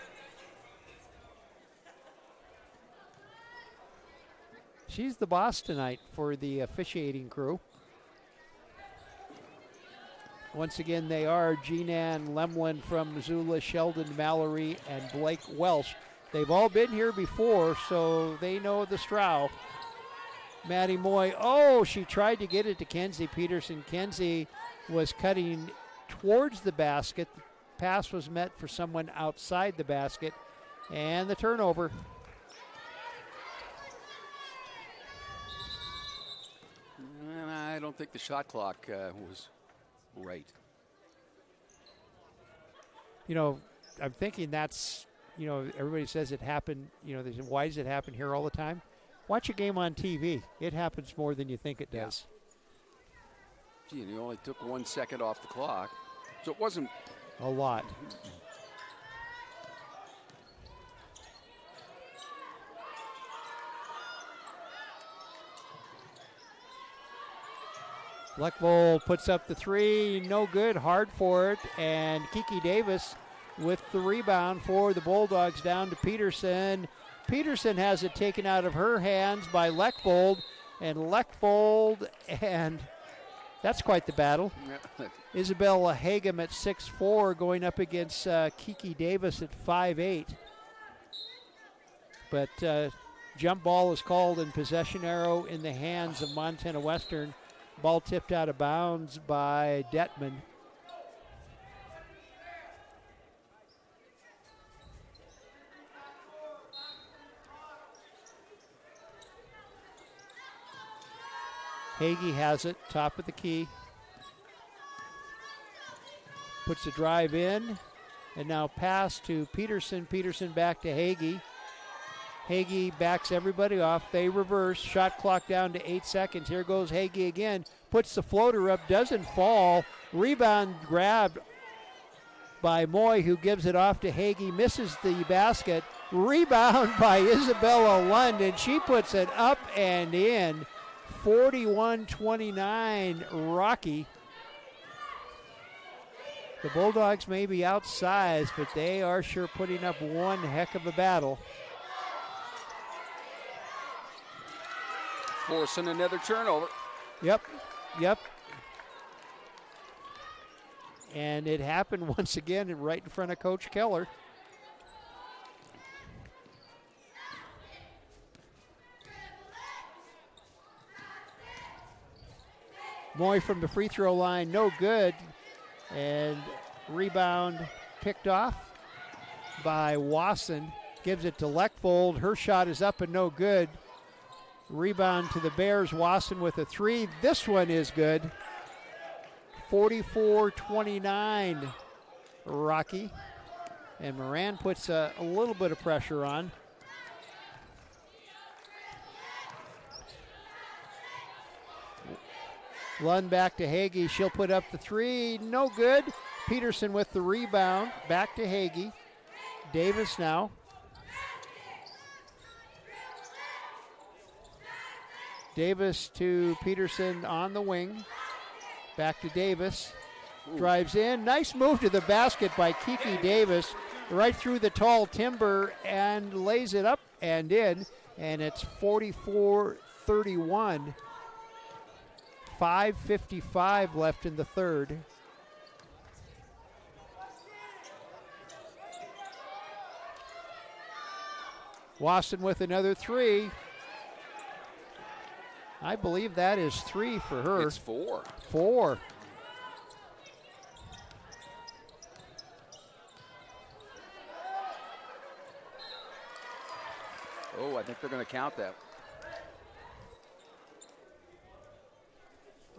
She's the boss tonight for the officiating crew. Once again, they are Jean-Ann Lemlin from Missoula, Sheldon Mallory, and Blake Welsh. They've all been here before, so they know the Stroud. Maddie Moy, oh, she tried to get it to Kenzie Peterson. Kenzie was cutting towards the basket. The pass was met for someone outside the basket, and the turnover. I don't think the shot clock was right. You know, I'm thinking that's, you know, everybody says it happened, you know, why does it happen here all the time? Watch a game on TV. It happens more than you think it does. Gee, and you only took 1 second off the clock, so it wasn't a lot. Leckvold puts up the three, no good, hard for it, and Kiki Davis with the rebound for the Bulldogs down to Peterson. Peterson has it taken out of her hands by Leckvold, and that's quite the battle. Isabella Hagem at 6'4", going up against Kiki Davis at 5'8". But jump ball is called and possession arrow in the hands of Montana Western. Ball tipped out of bounds by Detman. Hagee has it, top of the key. Puts the drive in, and now pass to Peterson. Peterson back to Hagee. Hagee backs everybody off. They reverse. Shot clock down to 8 seconds. Here goes Hagee again. Puts the floater up, doesn't fall. Rebound grabbed by Moy, who gives it off to Hagee. Misses the basket. Rebound by Isabella Lund, and she puts it up and in. 41-29 Rocky. The Bulldogs may be outsized, but they are sure putting up one heck of a battle. Forcing another turnover. Yep. And it happened once again right in front of Coach Keller. Moy from the free throw line, no good. And rebound picked off by Wasson. Gives it to Leckvold. Her shot is up and no good. Rebound to the Bears. Wasson with a three. This one is good. 44-29 Rocky. And Moran puts a little bit of pressure on. Lund back to Hagee. She'll put up the three. No good. Peterson with the rebound. Back to Hagee. Davis now. Davis to Peterson on the wing. Back to Davis. Drives in. Nice move to the basket by Kiki Davis. Right through the tall timber and lays it up and in. And it's 44-31. 5:55 left in the third. Wasson with another three. I believe that is three for her. It's four. Four. Oh, I think they're going to count that.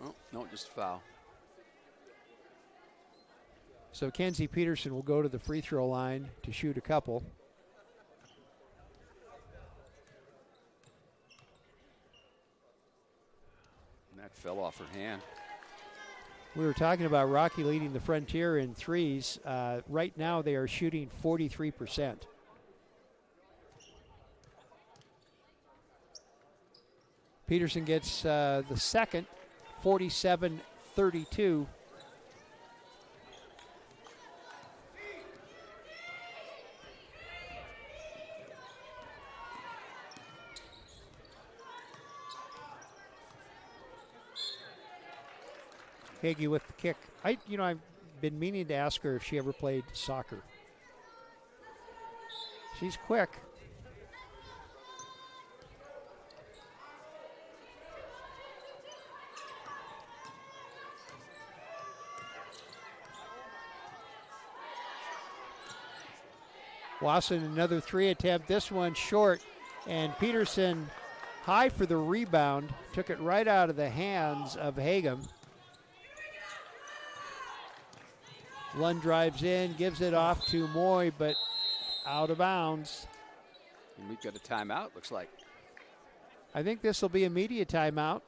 Oh, no, just a foul. So Kenzie Peterson will go to the free throw line to shoot a couple. And that fell off her hand. We were talking about Rocky leading the Frontier in threes. Right now they are shooting 43%. Peterson gets the second, 47-32. Hagee with the kick. I've been meaning to ask her if she ever played soccer. She's quick. Wasson, another three attempt. This one short, and Peterson high for the rebound. Took it right out of the hands of Hagem. Lund drives in, gives it off to Moy, but out of bounds. And we've got a timeout, looks like. I think this will be a media timeout.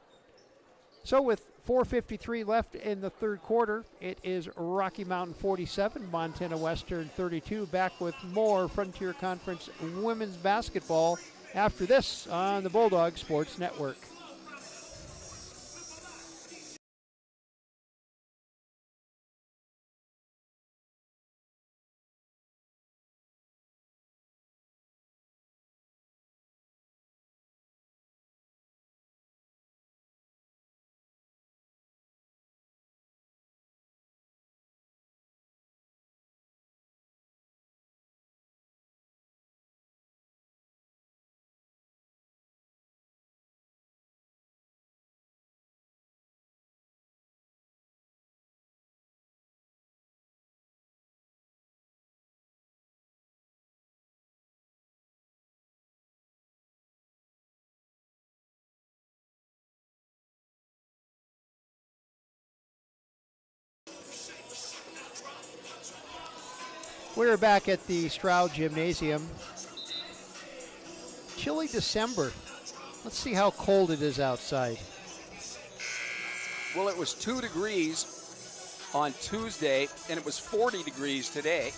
So with 4:53 left in the third quarter, it is Rocky Mountain 47, Montana Western 32. Back with more Frontier Conference women's basketball after this on the Bulldog Sports Network. We're back at the Stroud Gymnasium. Chilly December. Let's see how cold it is outside. Well, it was 2 degrees on Tuesday, and it was 40 degrees today.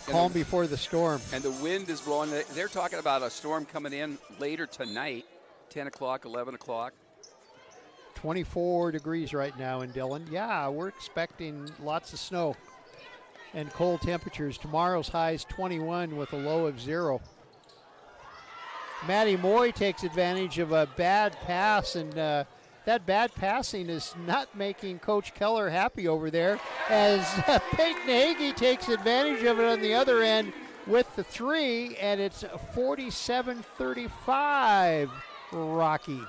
Calm before the storm. And the wind is blowing. They're talking about a storm coming in later tonight, 10 o'clock, 11 o'clock. 24 degrees right now in Dillon. Yeah, we're expecting lots of snow and cold temperatures. Tomorrow's high is 21 with a low of 0. Maddie Moy takes advantage of a bad pass, and that bad passing is not making Coach Keller happy over there, as Peyton Hagee takes advantage of it on the other end with the 3, and it's 47-35 Rocky.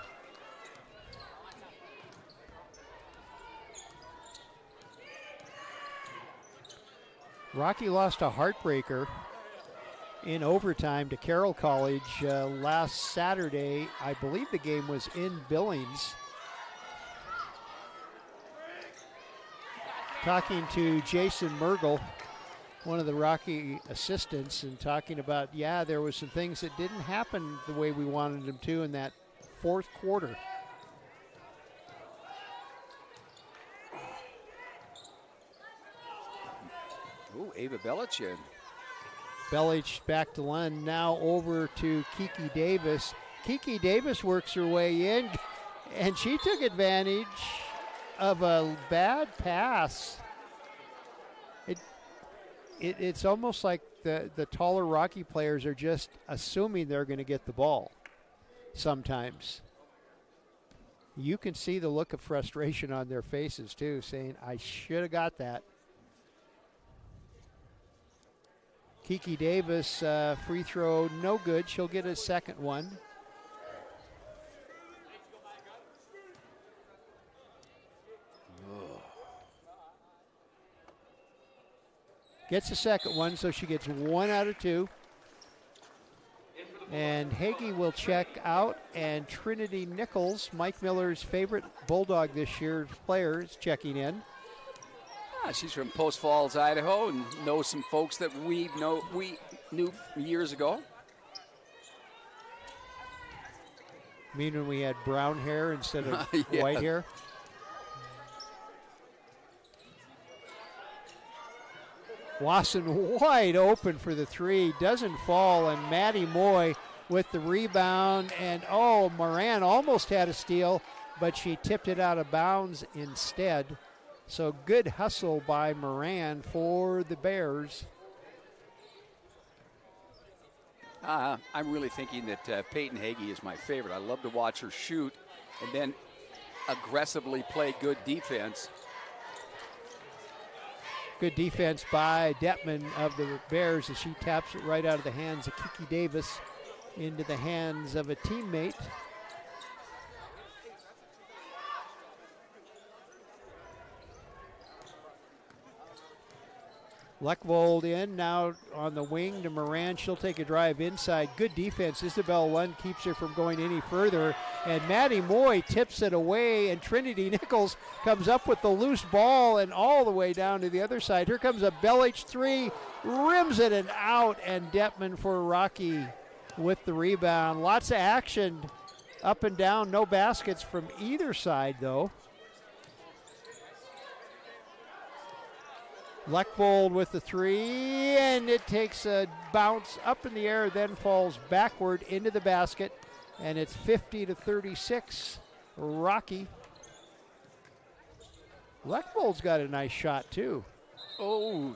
Rocky lost a heartbreaker in overtime to Carroll College last Saturday. I believe the game was in Billings. Talking to Jason Mergel, one of the Rocky assistants, and talking about, yeah, there was some things that didn't happen the way we wanted them to in that fourth quarter. Ooh, Ava Belich. Belich back to Lund, now over to Kiki Davis. Kiki Davis works her way in, and she took advantage of a bad pass. It's almost like the taller Rocky players are just assuming they're going to get the ball sometimes. You can see the look of frustration on their faces too, saying, I should have got that. Kiki Davis, free throw, no good. She'll get a second one. Gets a second one, so she gets 1 out of 2. And Hagee will check out, and Trinity Nichols, Mike Miller's favorite Bulldog this year's player, is checking in. She's from Post Falls, Idaho, and knows some folks that we knew years ago. You mean when we had brown hair instead of Yeah. white hair? Wasson wide open for the 3, doesn't fall, and Maddie Moy with the rebound, and Moran almost had a steal, but she tipped it out of bounds instead. So good hustle by Moran for the Bears. I'm really thinking that Peyton Hagee is my favorite. I love to watch her shoot and then aggressively play good defense. Good defense by Detman of the Bears as she taps it right out of the hands of Kiki Davis into the hands of a teammate. Leckvold in, now on the wing to Moran. She'll take a drive inside. Good defense. Isabel Lund keeps her from going any further. And Maddie Moy tips it away, and Trinity Nichols comes up with the loose ball and all the way down to the other side. Here comes a Belich 3, rims it and out, and Detman for Rocky with the rebound. Lots of action up and down. No baskets from either side, though. Leckvold with the 3, and it takes a bounce up in the air, then falls backward into the basket, and it's 50-36, Rocky. Leckvold's got a nice shot, too. Oh.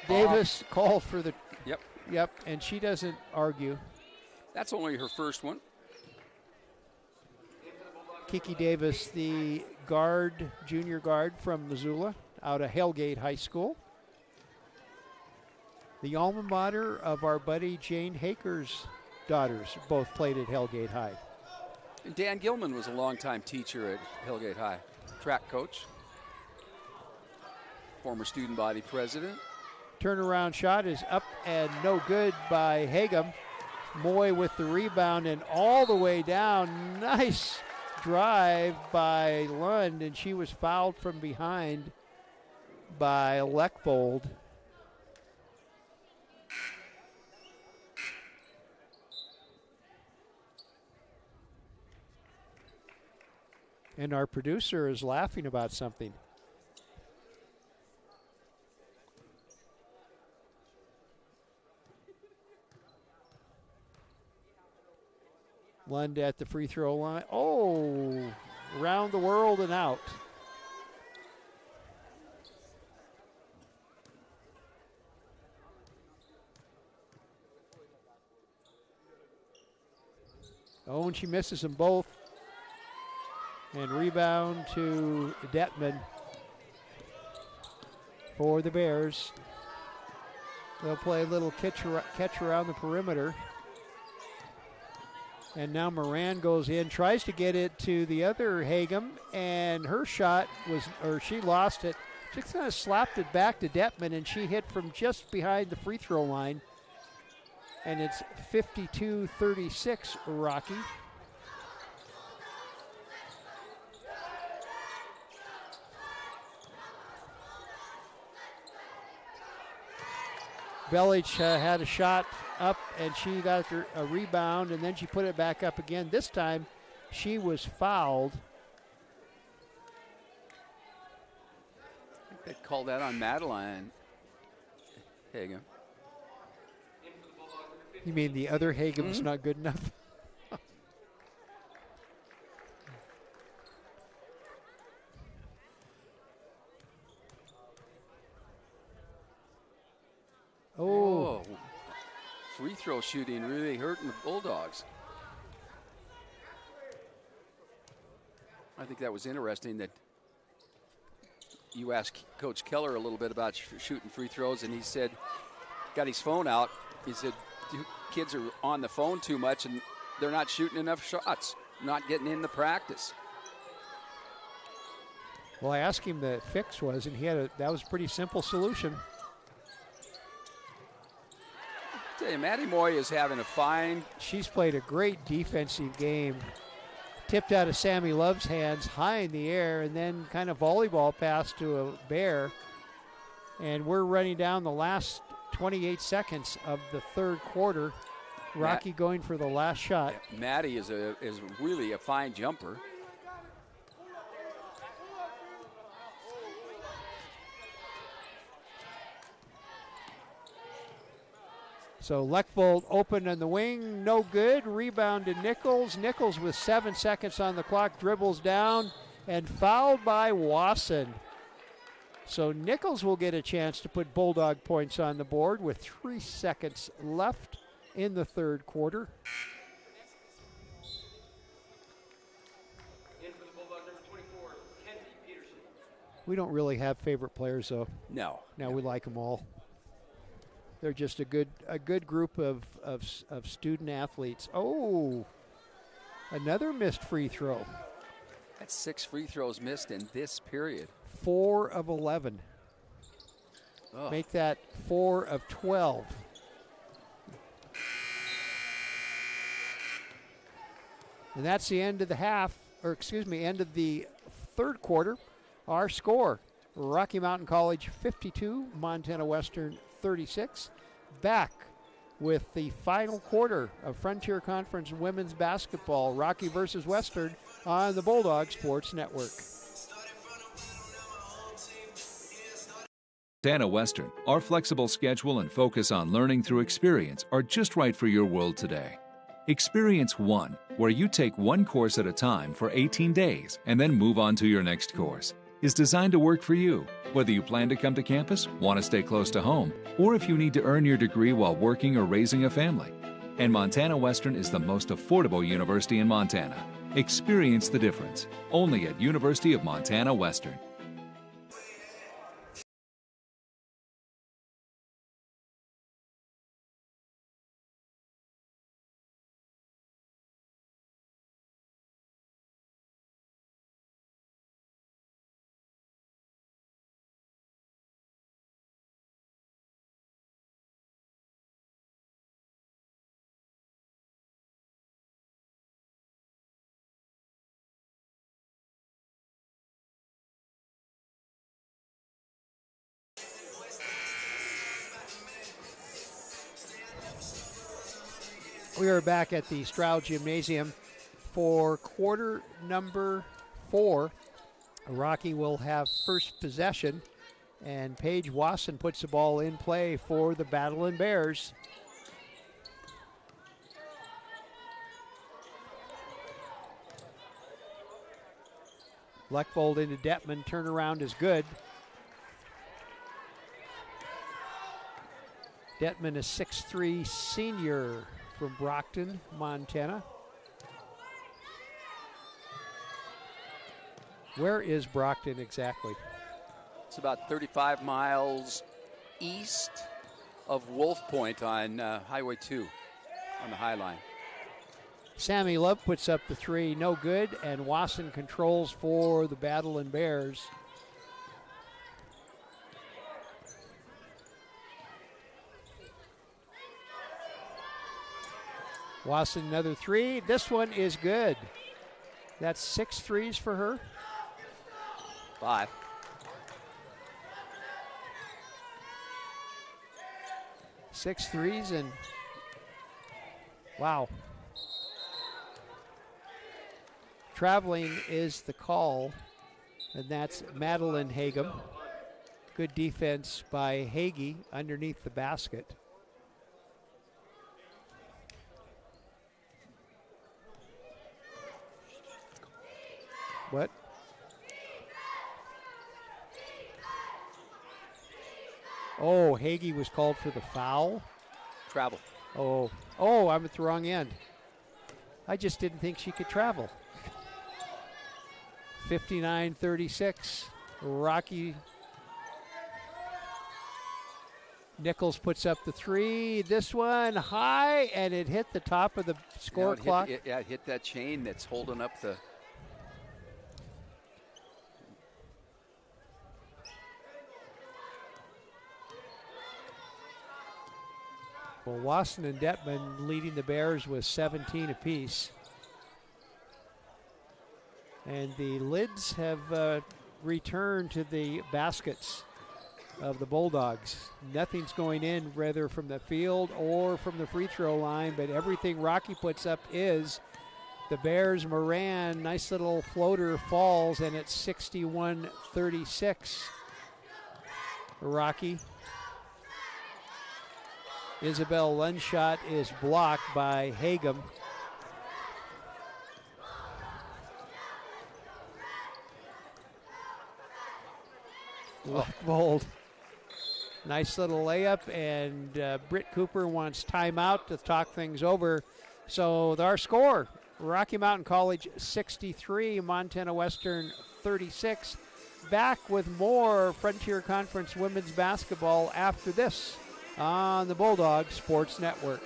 Davis called for the... Yep, and she doesn't argue. That's only her first one. Kiki Davis, the guard, junior guard from Missoula, out of Hellgate High School. The alma mater of our buddy Jane Haker's daughters, both played at Hellgate High. And Dan Gilman was a longtime teacher at Hellgate High, track coach, former student body president. Turnaround shot is up and no good by Hagem. Moy with the rebound and all the way down. Nice drive by Lund, and she was fouled from behind. by Leckvold. And our producer is laughing about something. Lund at the free throw line. Oh, around the world and out. Oh, and she misses them both. And rebound to Detman for the Bears. They'll play a little catch around the perimeter. And now Moran goes in, tries to get it to the other Hagem, and her shot she lost it. She kind of slapped it back to Detman, and she hit from just behind the free throw line. And it's 52-36, Rocky. Belich had a shot up, and she got a rebound, and then she put it back up again. This time, she was fouled. I think they called that on Madeline Hagem. You mean the other Hagem's not good enough? Oh, free throw shooting really hurting the Bulldogs. I think that was interesting that you asked Coach Keller a little bit about shooting free throws, and he said, got his phone out. He said, kids are on the phone too much, and they're not shooting enough shots, not getting into practice. Well, I asked him the fix was, and that was a pretty simple solution. I tell you, Maddie Moy is having a fine. She's played a great defensive game. Tipped out of Sammy Love's hands high in the air, and then kind of volleyball pass to a Bear. And we're running down the last 28 seconds of the third quarter. Rocky going for the last shot. Maddie is really a fine jumper. So Leckvold open on the wing, no good. Rebound to Nichols. Nichols with 7 seconds on the clock, dribbles down and fouled by Wasson. So Nichols will get a chance to put Bulldog points on the board with 3 seconds left in the third quarter. We don't really have favorite players, though. No. We like them all. They're just a good group of student athletes. Oh, another missed free throw. That's 6 free throws missed in this period. 4 of 11. Oh. Make that 4 of 12. And that's the end of the end of the third quarter. Our score, Rocky Mountain College 52, Montana Western 36. Back with the final quarter of Frontier Conference women's basketball, Rocky versus Western, on the Bulldog Sports Network. Montana Western, our flexible schedule and focus on learning through experience are just right for your world today. Experience One, where you take one course at a time for 18 days and then move on to your next course, is designed to work for you, whether you plan to come to campus, want to stay close to home, or if you need to earn your degree while working or raising a family. And Montana Western is the most affordable university in Montana. Experience the difference, only at University of Montana Western. We are back at the Stroud Gymnasium for quarter number 4. Rocky will have first possession, and Paige Wasson puts the ball in play for the Battling Bears. Leckvold into Detman, turnaround is good. Detman, a 6'3" senior from Brockton, Montana. Where is Brockton exactly? It's about 35 miles east of Wolf Point on Highway 2 on the High Line. Sammy Love puts up the 3, no good, and Wasson controls for the Battling Bears. Wasson, another 3. This one is good. That's 6 threes for her. 5. Six threes, and wow. Traveling is the call, and that's Madeline Hagem. Good defense by Hagee underneath the basket. What? Oh, Hagee was called for the foul. Travel. Oh, I'm at the wrong end. I just didn't think she could travel. 59-36. Rocky Nichols puts up the 3. This one high, and it hit the top of the score clock. It hit that chain that's holding up the. Well, Wasson and Detman leading the Bears with 17 apiece. And the lids have returned to the baskets of the Bulldogs. Nothing's going in, whether from the field or from the free throw line, but everything Rocky puts up is. The Bears, Moran, nice little floater falls, and it's 61-36. Rocky. Isabel Lund's shot is blocked by Hagem. Bold. Nice little layup, and Britt Cooper wants timeout to talk things over. So our score, Rocky Mountain College 63, Montana Western 36. Back with more Frontier Conference women's basketball after this on the Bulldog Sports Network.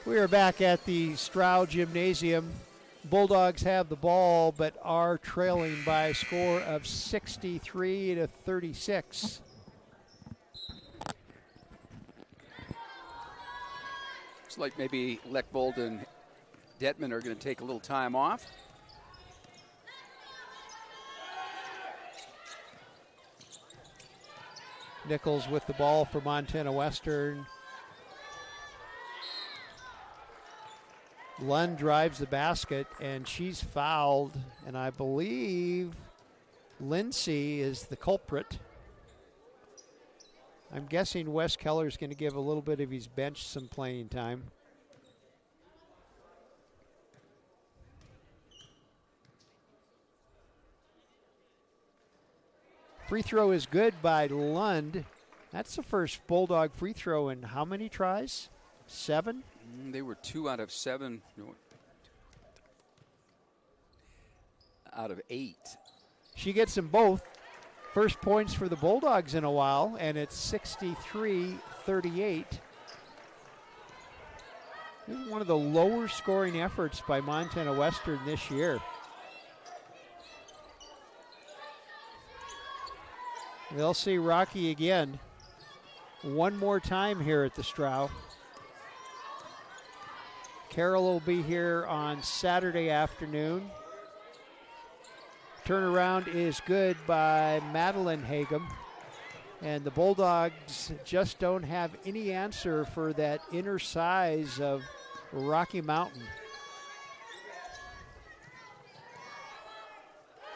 We are back at the Stroud Gymnasium. Bulldogs have the ball, but are trailing by a score of 63-36. Looks like maybe Leckvold and Detman are going to take a little time off. Nichols with the ball for Montana Western. Lund drives the basket, and she's fouled, and I believe Lindsay is the culprit. I'm guessing Wes Keller's going to give a little bit of his bench some playing time. Free throw is good by Lund. That's the first Bulldog free throw in how many tries? 7? They were 2 out of 7. Out of 8. She gets them both. First points for the Bulldogs in a while, and it's 63-38. This is one of the lower scoring efforts by Montana Western this year. They'll see Rocky again one more time here at the Strow. Carroll will be here on Saturday afternoon. Turnaround is good by Madeline Hagum. And the Bulldogs just don't have any answer for that inner size of Rocky Mountain.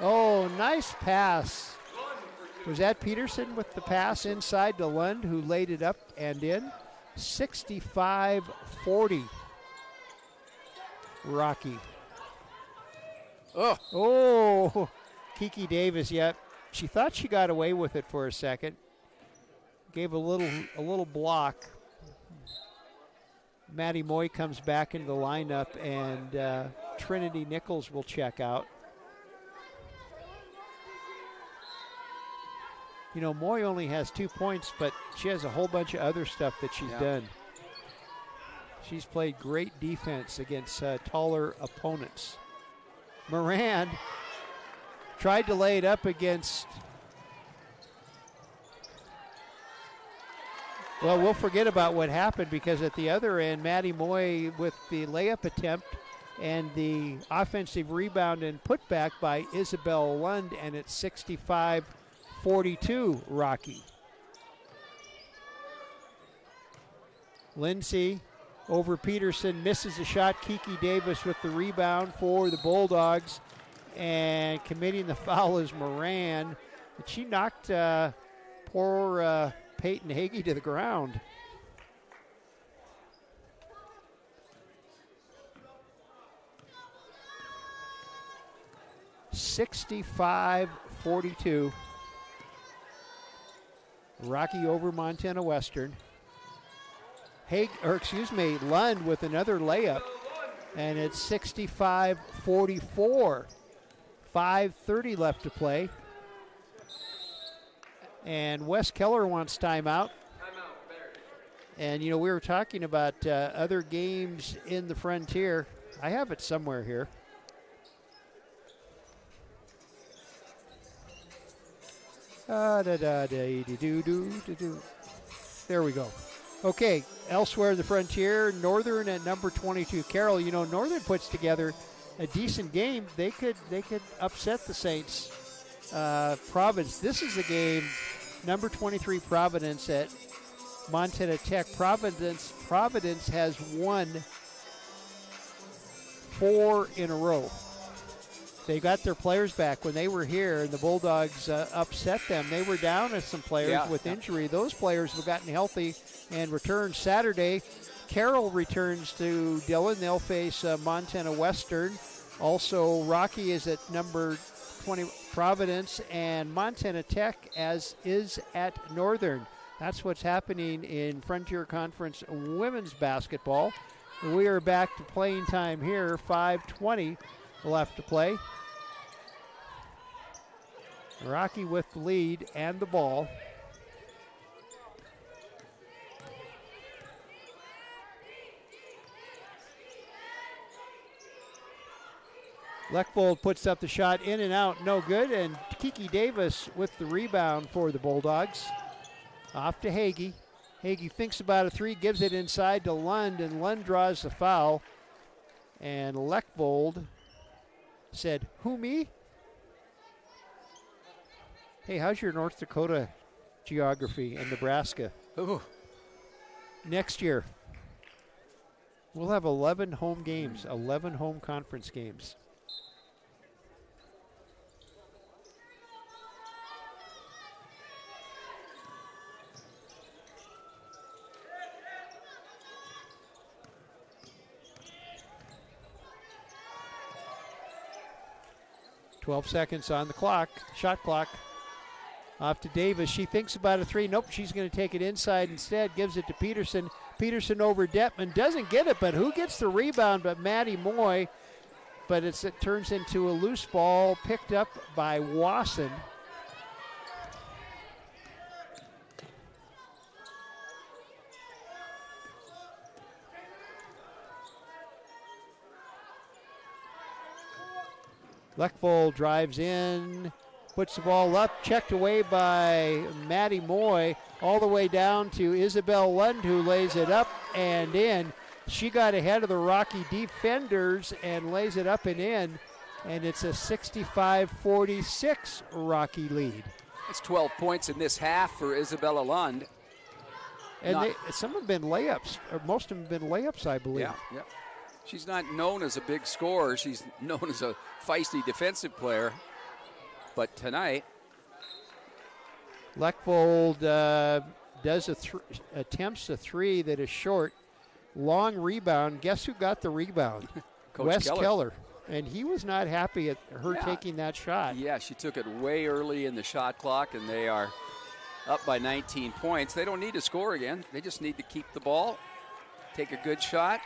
Oh, nice pass. Was that Peterson with the pass inside to Lund, who laid it up and in? 65-40. Rocky. Oh, Kiki Davis, yep. She thought she got away with it for a second. Gave a little block. Maddie Moy comes back into the lineup, and Trinity Nichols will check out. You know, Moy only has 2 points, but she has a whole bunch of other stuff that she's done. She's played great defense against taller opponents. Moran tried to lay it up against, well, we'll forget about what happened, because at the other end, Maddie Moy with the layup attempt and the offensive rebound and putback by Isabel Lund, and it's 65-42 Rocky. Lindsay over Peterson, misses a shot. Kiki Davis with the rebound for the Bulldogs, and committing the foul is Moran. But she knocked poor Peyton Hagee to the ground. (65-42). Rocky over Montana Western. Lund with another layup, and it's 65-44. 5:30 left to play. And Wes Keller wants timeout. And, you know, we were talking about other games in the Frontier. I have it somewhere here. There we go. Okay, elsewhere in the Frontier, Northern at number 22. Carroll, you know, Northern puts together a decent game. They could upset the Saints. Providence, this is a game, number 23 Providence at Montana Tech. Providence has won 4 in a row. They got their players back when they were here, and the Bulldogs upset them. They were down as some players with injury. Those players have gotten healthy and returned Saturday. Carroll returns to Dillon. They'll face Montana Western. Also, Rocky is at number 20 Providence, and Montana Tech as is at Northern. That's what's happening in Frontier Conference women's basketball. We are back to playing time here. 5:20 left to play. Rocky with the lead and the ball. Lechvold puts up the shot, in and out, no good, and Kiki Davis with the rebound for the Bulldogs. Off to Hagee. Hagee thinks about a three, gives it inside to Lund, and Lund draws the foul. And Lechvold said, "Who, me?" Hey, how's your North Dakota geography and Nebraska? Ooh. Next year, we'll have 11 home games, 11 home conference games. 12 seconds on the clock, shot clock. Off to Davis. She thinks about a three. Nope, she's going to take it inside instead. Gives it to Peterson. Peterson over Detman. Doesn't get it, but who gets the rebound but Maddie Moy? But it turns into a loose ball picked up by Wasson. Lechvold drives in, puts the ball up, checked away by Maddie Moy, all the way down to Isabel Lund, who lays it up and in. She got ahead of the Rocky defenders and lays it up and in, and it's a 65-46 Rocky lead. It's 12 points in this half for Isabella Lund. And some have been layups, or most of them have been layups, I believe. Yeah. She's not known as a big scorer. She's known as a feisty defensive player. But tonight, Lechvold attempts a three that is short. Long rebound. Guess who got the rebound? Coach Wes Keller. Keller. And he was not happy at her taking that shot. Yeah, she took it way early in the shot clock, and they are up by 19 points. They don't need to score again. They just need to keep the ball, take a good shot.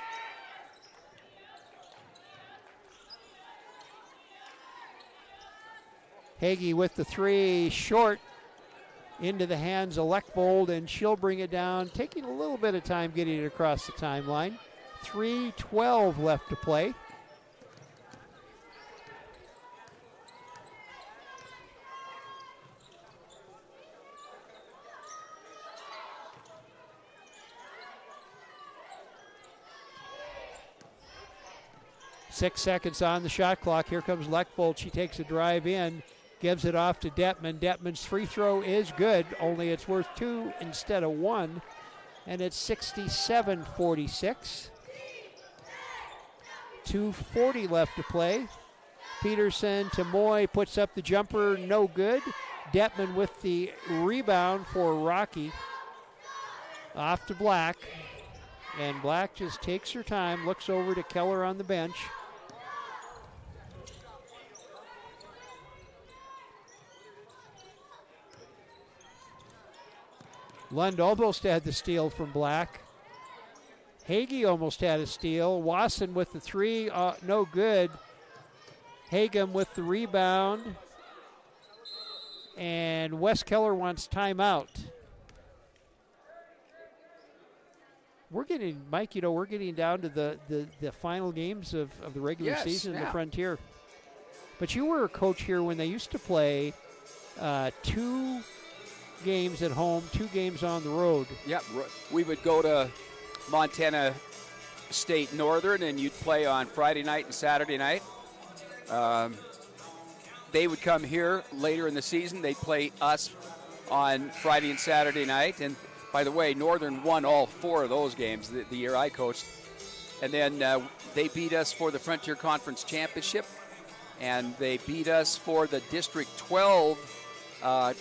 Hagee with the three, short, into the hands of Lechvold, and she'll bring it down, taking a little bit of time getting it across the timeline. 3:12 left to play. Six seconds on the shot clock. Here comes Lechvold. She takes a drive in, gives it off to Detman. Detman's free throw is good, only it's worth 2 instead of 1, and it's 67-46. 2:40 left to play. Peterson to Moy, puts up the jumper, no good. Detman with the rebound for Rocky. Off to Black, and Black just takes her time, looks over to Keller on the bench. Lund almost had the steal from Black. Hagee almost had a steal. Wasson with the three, no good. Hagem with the rebound. And Wes Keller wants timeout. We're getting, Mike, we're getting down to the final games of the regular season in the Frontier. But you were a coach here when they used to play 2 games at home, 2 games on the road. Yeah, we would go to Montana State Northern, and you'd play on Friday night and Saturday night. They would come here later in the season. They'd play us on Friday and Saturday night. And by the way, Northern won all 4 of those games the year I coached. And then they beat us for the Frontier Conference Championship, and they beat us for the District 12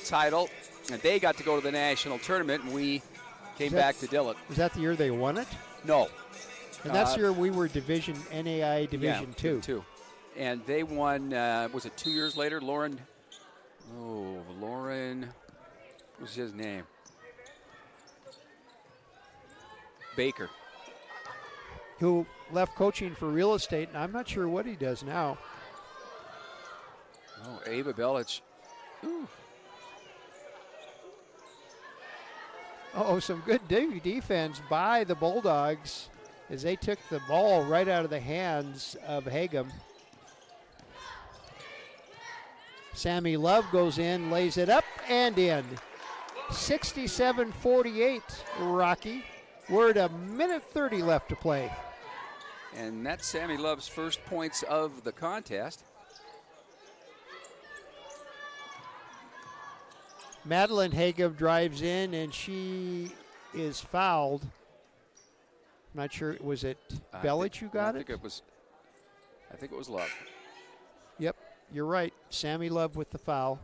title. And they got to go to the national tournament, and we came back to Dillon. Was that the year they won it? No. And that's the year we were NAI Division 2. And they won, was it 2 years later? Lauren, what was his name? Baker. Who left coaching for real estate, and I'm not sure what he does now. Oh, Ava Belich. Ooh. Some good defense by the Bulldogs as they took the ball right out of the hands of Hagem. Sammy Love goes in, lays it up and in. 67-48, Rocky. We're at 1:30 left to play. And that's Sammy Love's first points of the contest. Madeline Hagem drives in, and she is fouled. I'm not sure, was it Belich who got it? I think it was Love. Yep, you're right. Sammy Love with the foul.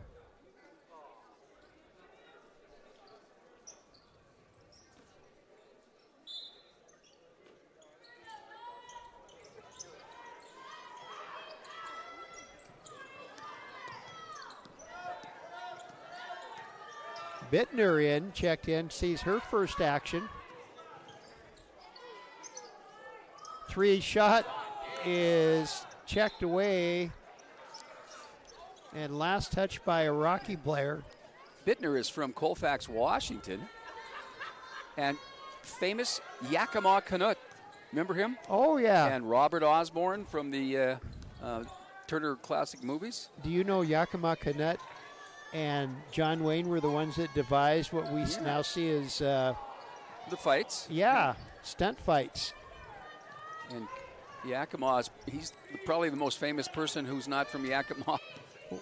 Bittner checked in, sees her first action. 3 shot is checked away. And last touch by Rocky Blair. Bittner is from Colfax, Washington. And famous Yakima Canuck. Remember him? Oh, yeah. And Robert Osborne from the Turner Classic Movies. Do you know Yakima Canuck and John Wayne were the ones that devised what we now see as the fights. Yeah, stunt fights. And Yakima, he's probably the most famous person who's not from Yakima.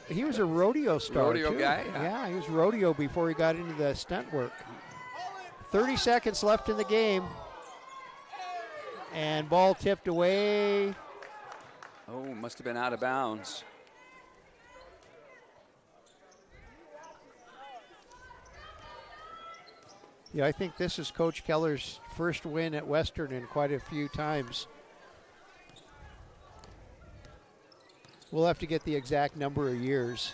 He was a rodeo star. Rodeo too. guy? Yeah, he was rodeo before he got into the stunt work. 30 seconds left in the game. And ball tipped away. Oh, must have been out of bounds. Yeah, I think this is Coach Keller's first win at Western in quite a few times. We'll have to get the exact number of years.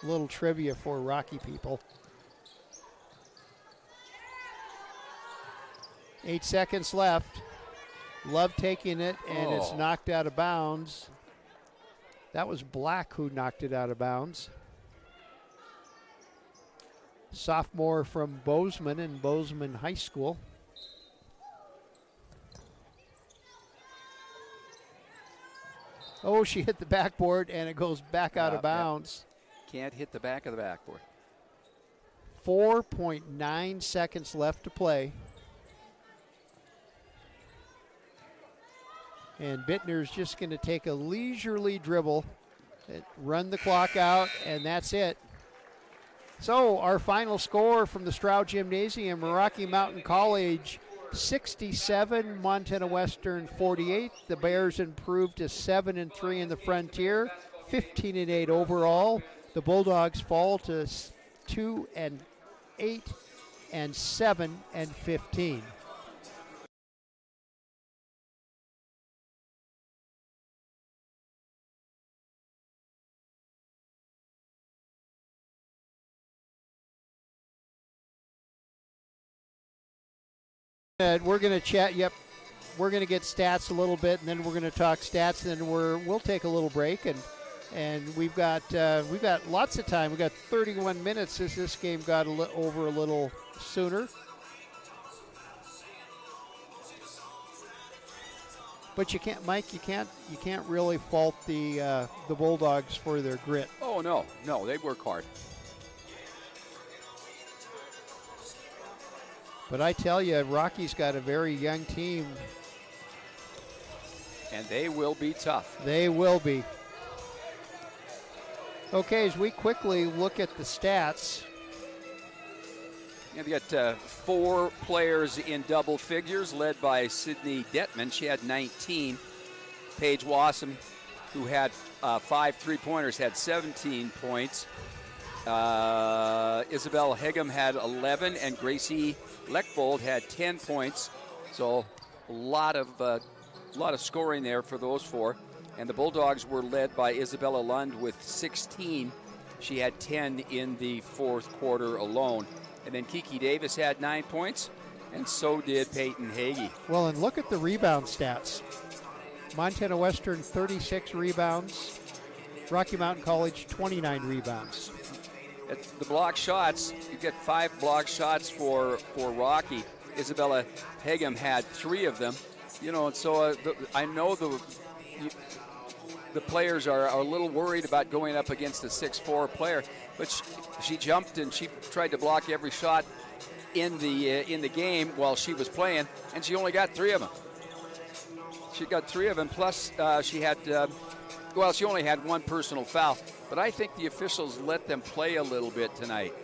A little trivia for Rocky people. 8 seconds left. Love taking it, and it's knocked out of bounds. That was Black who knocked it out of bounds. Sophomore from Bozeman in Bozeman High School. Oh, she hit the backboard, and it goes back out of bounds. Can't hit the back of the backboard. 4.9 seconds left to play. And Bittner's just going to take a leisurely dribble, run the clock out, and that's it. So our final score from the Stroud Gymnasium, Rocky Mountain College 67, Montana Western 48. The Bears improved to 7-3 in the Frontier, 15-8 overall. The Bulldogs fall to 2-8 and 7-15. We're going to chat. Yep, we're going to get stats a little bit, and then we're going to talk stats. And then we'll take a little break, and we've got lots of time. We've got 31 minutes as this game got over a little sooner. But you can't, Mike. You can't really fault the Bulldogs for their grit. Oh no, they work hard. But I tell you, Rocky's got a very young team. And they will be tough. They will be. Okay, as we quickly look at the stats. And we got 4 players in double figures, led by Sydney Detman. She had 19. Paige Wassam, who had 5 3-pointers, had 17 points. Isabel Hegum had 11, and Gracie Leckvold had 10 points. So a lot of scoring there for those 4. And the Bulldogs were led by Isabella Lund with 16. She had 10 in the 4th quarter alone. And then Kiki Davis had 9 points, and so did Peyton Hagee. Well, and look at the rebound stats. Montana Western 36 rebounds. Rocky Mountain College 29 rebounds. At the block shots, you get 5 block shots for Rocky. Isabella Hegum had 3 of them. You know, and so I know the players are a little worried about going up against a 6'4" player, but she jumped and she tried to block every shot in the game while she was playing, and she only got 3 of them. She got 3 of them, plus she had, she only had 1 personal foul. But I think the officials let them play a little bit tonight.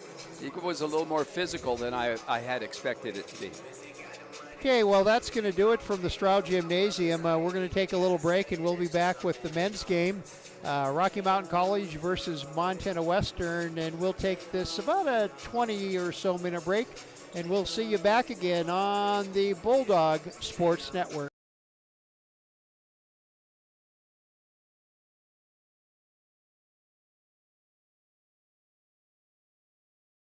It was a little more physical than I had expected it to be. Okay, well, that's going to do it from the Stroud Gymnasium. We're going to take a little break, and we'll be back with the men's game, Rocky Mountain College versus Montana Western, and we'll take this about a 20 or so minute break, and we'll see you back again on the Bulldog Sports Network.